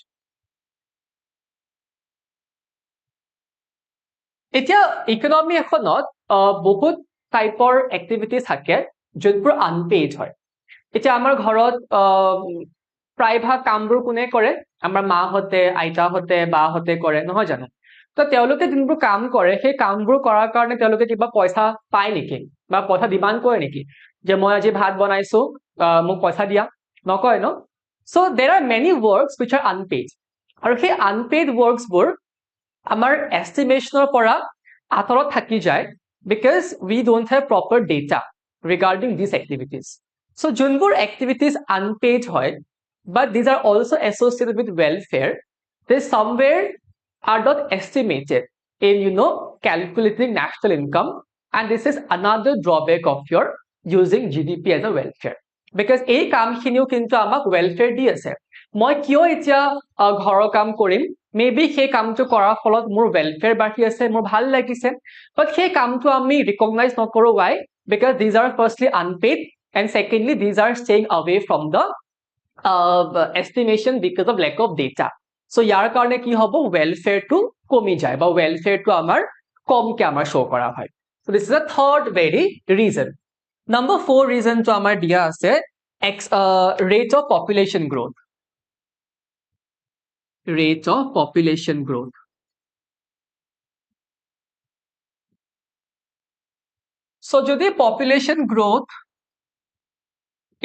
এতিয়া ইকোনমি এখনত বহুত টাইপৰ এক্টিভিটিজ থাকে যোনবোৰ আনপেইড হয়. এতিয়া আমাৰ ঘৰত প্ৰায়ভাগ কামবোৰ কোনে কৰে, আমাৰ মাহঁতে, আইতাহঁতে, বাহঁতে কৰে, নহয় জানো? তো তেওঁলোকে যোনবোৰ কাম কৰে, সেই কামবোৰ কৰাৰ কাৰণে তেওঁলোকে কিবা পইচা পায় নেকি বা পইচা ডিমাণ্ড কৰে নেকি যে মই আজি ভাত বনাইছো, মোক পইচা দিয়া? নকয় ন? So there are many works which are unpaid, আৰু সেই unpaid works বোৰ আমাৰ estimationৰ পৰা আঁতৰত থাকি যায় because we don't have proper data regarding these activities. So যোনবোৰ activities unpaid হয়, but these are also associated with welfare, they somewhere are not estimated in calculating national income, and this is another drawback of your using GDP as a welfare, because এই কামখিনিও কিন্তু আমাক welfare দি আছে। মই কিয় এতিয়া ঘৰৰ কাম কৰিম, মেবি সেই কামটো কৰাৰ ফলত মোৰ welfare বাঢ়ি আছে, মোৰ ভাল লাগিছে, but সেই কামটো আমি recognize নকৰো। why? Because these are firstly unpaid, and secondly these are staying away from the estimation because of lack of data. So ইয়াৰ কাৰণে কি হ'ব, welfare টো কমি যায় বা welfare টো আমাৰ কমকে আমাৰ show কৰা হয়। So this is a third very reason. Number 4 reason to আমাৰ দিয়া আছে rate of population growth. Rate of population growth. So যদি population growth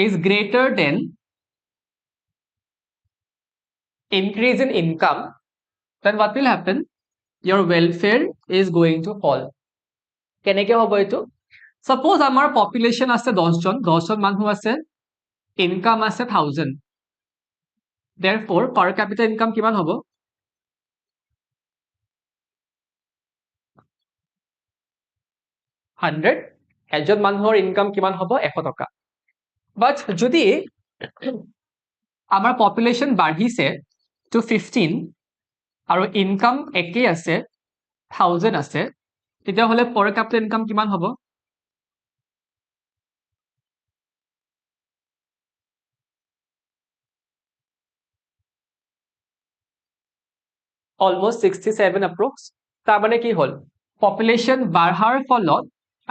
is greater than increase in income, then what will happen? Your welfare is going to fall. কেনেকে হ'ব এইটো? Suppose আমাৰ population আছে 10 জন মানুহ আছে, income আছে 1000, therefore per capita income কিমান হ'ব? 100. এজন মানুহৰ ইনকাম কিমান হ'ব? 100 টকা। বাট যদি আমাৰ পপুলেশ্যন বাঢ়িছে টু 15 আৰু ইনকাম একেই আছে 1000 আছে, তেতিয়াহ'লে per capita ইনকাম কিমান হ'ব? Almost 67 approx. তাৰ মানে কি হ'ল, পপুলেশ্যন বাঢ়াৰ ফলত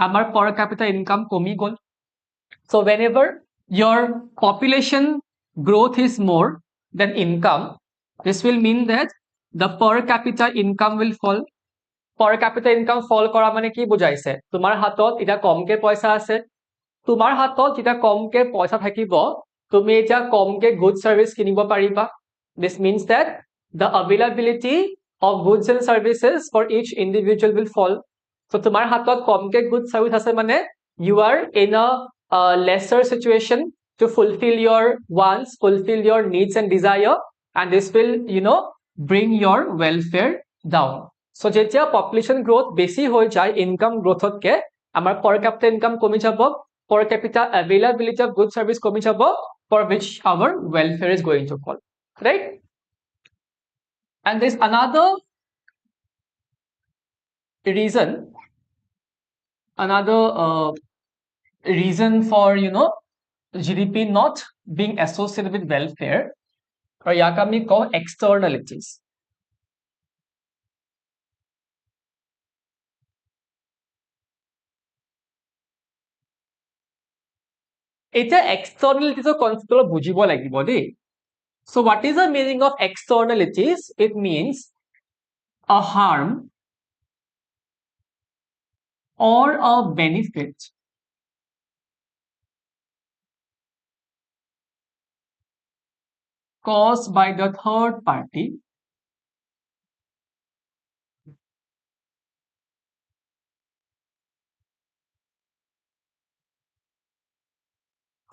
আমাৰ per capita ইনকাম কমি গ'ল। So whenever your population growth is more than income, this will mean that the per capita income will fall. Per capita income fall কৰা মানে কি বুজাইছে? তোমাৰ হাতত এটা কমকে পইচা আছে, তোমাৰ হাতত যেটা কমকে পইচা থাকিব, তুমি এটা কমকে good service কিনিব পাৰিবা। This means that the availability of goods and services for each individual will fall. So তোমাৰ হাতত কমকে good service আছে মানে you are in a lesser situation to fulfill your wants, fulfill your needs and desire, and this will bring your welfare down. So যেতিয়া population growth বেছি হৈ যায় income growthতকে, আমাৰ per capita income কমি যাব, per capita availability of good service কমি যাব, for which our welfare is going to fall, right? And there's another reason, reason for GDP not being associated with welfare, or ইয়াক আমি কওঁ externalities. এতিয়া externalities concept অলপ বুজিব লাগিব দেই। So what is the meaning of externalities? It means a harm or a benefit caused by the third party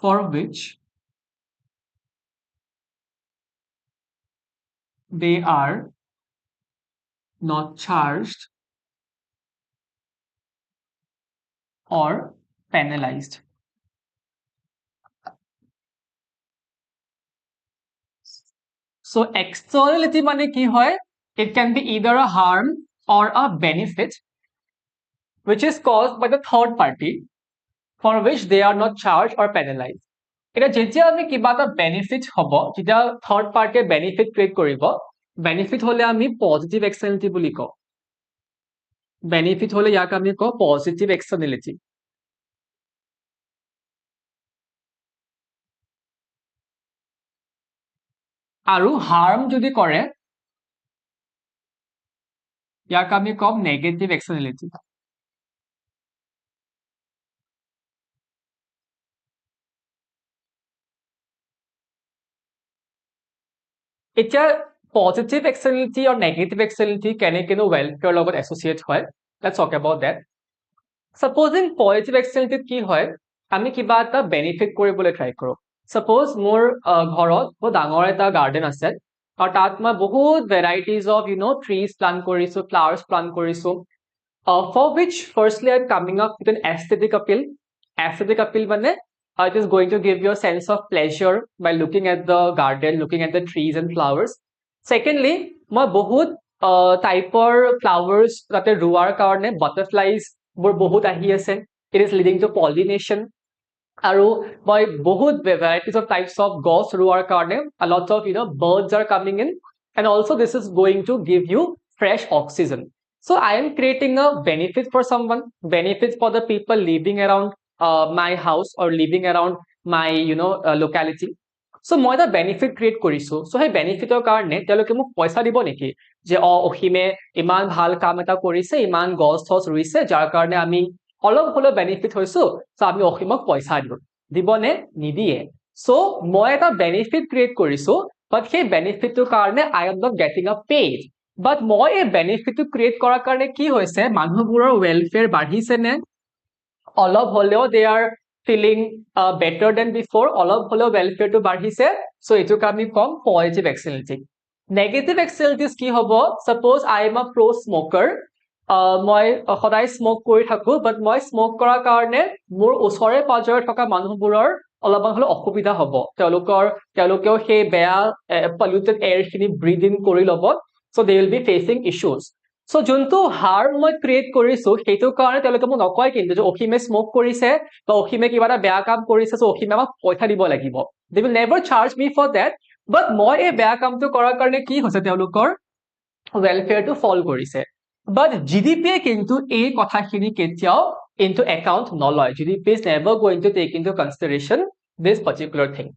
for which they are not charged or penalized. So externality মানে কি হয়? It can be either a harm or a benefit which is caused by the third party for which they are not charged or penalized. এটা যেতিয়া আমি কিবা এটা benefit হ'ব, যেতিয়া third party benefit create কৰিব, benefit হলে আমি positive externality বুলি কওঁ। benefit হলে ইয়াক আমি কওঁ positive externality। আৰু harm যদি কৰে, ইয়াক আমি কম negative externality। এতিয়া positive externality or negative externality কেনেকেনো welfare লগত associate হয়, let's talk about that. Supposing positive externality কি হয়, আমি কিবা এটা benefit কৰিবলৈ try কৰো। Suppose মোৰ ঘৰত বহুত ডাঙৰ এটা garden আছে, আৰু তাত মই বহুত varieties of trees plant কৰিছো, flowers plant কৰিছো, for which firstly I'm coming up with an aesthetic appeal. Aesthetic appeal মানে it is going to give you a sense of pleasure by looking at the garden, looking at the trees and flowers. Secondly, মই বহুত টাইপৰ flowers তাতে ৰোৱাৰ কাৰণে butterflies বোৰ বহুত আহি আছে. It is leading to pollination. আৰু মই বহুত varieties of types of গছ ৰোৱাৰ কাৰণে a lot of birds are coming in, and also this is going to give you fresh oxygen. So I am creating a benefit for someone, benefit for the people living around my house or living around my locality. So মই এটা benefit create কৰিছো. So সেই benefitৰ কাৰণে তেওঁলোকে মোক পইচা দিব নেকি যে অসীমে ইমান ভাল কাম এটা কৰিছে, ইমান গছ থছ ৰুইছে, যাৰ কাৰণে আমি অলপ হলেও benefit হৈছো, so আমি অসীমক পইচা দিবনে? নিদিয়ে. So মই এটা benefit create কৰিছো, but সেই benefitটোৰ কাৰণে I am not getting a paid. But মই এই benefitটো create কৰাৰ কাৰণে কি হৈছে, মানুহবোৰৰ welfare বাঢ়িছে নে? অলপ হলেও they are feeling better than before, অলপ হলেও welfare টো বাঢ়িছে, so এইটোক আমি কম positive externality. Negative externalities কি হ'ব? Suppose I am a pro smoker, মই সদায় স্মক কৰি থাকো, but মই স্মক কৰাৰ কাৰণে মোৰ ওচৰে পাজৰে থকা মানুহবোৰৰ অলপমান হলেও অসুবিধা হ'ব, তেওঁলোকেও সেই বেয়া polluted air খিনি breathe in কৰি ল'ব, so they will be facing issues. So যোনটো harm মই create কৰিছো, সেইটো কাৰণে তেওঁলোকে মোক নকয় কিন্তু যে অসীমে স্মক কৰিছে বা অসীমে কিবা এটা বেয়া কাম কৰিছে, so অসীমে আমাক পইচা দিব লাগিব. They will never charge me for that, but মই এই বেয়া কামটো কৰাৰ কাৰণে কি হৈছে, তেওঁলোকৰ welfare টো fall কৰিছে. But GDP কিন্তু এই কথাখিনি কেতিয়াও into account নলয়. GDP is never going to take into consideration this particular thing.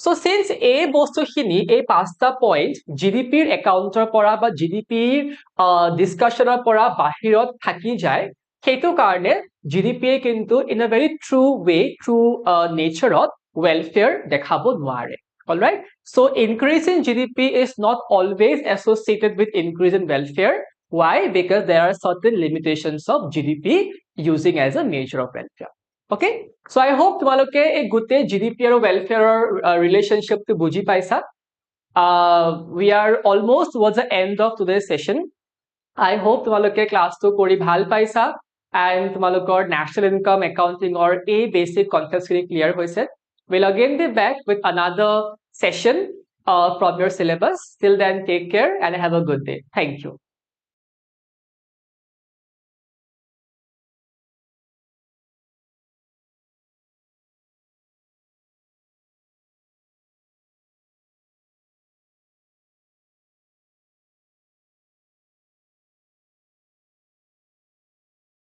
So since এই বস্তুখিনি, এই পাঁচটা পইণ্ট GDPৰ একাউণ্টৰ পৰা বা GDPৰ ডিছকাশ্যনৰ পৰা বাহিৰত থাকি যায়, সেইটো কাৰণে GDPয়ে কিন্তু in a very true way, true natureত welfare দেখাব নোৱাৰে. Alright? So increase in GDP is not always associated with increase in welfare. Why? Because there are certain limitations of GDP using as a measure of welfare. Okay? So I hope তোমালোকে এই গোটেই GDP আৰু welfare relationship টো বুজি পাইছা. We are almost towards the end of today's session. I hope তোমালোকে ক্লাছটো কৰি ভাল পাইছা, and তোমালোকৰ national income accounting or a basic concepts খিনি clear হৈছে. We'll again be back with another session from your syllabus. Till then, take care and have a good day. Thank you.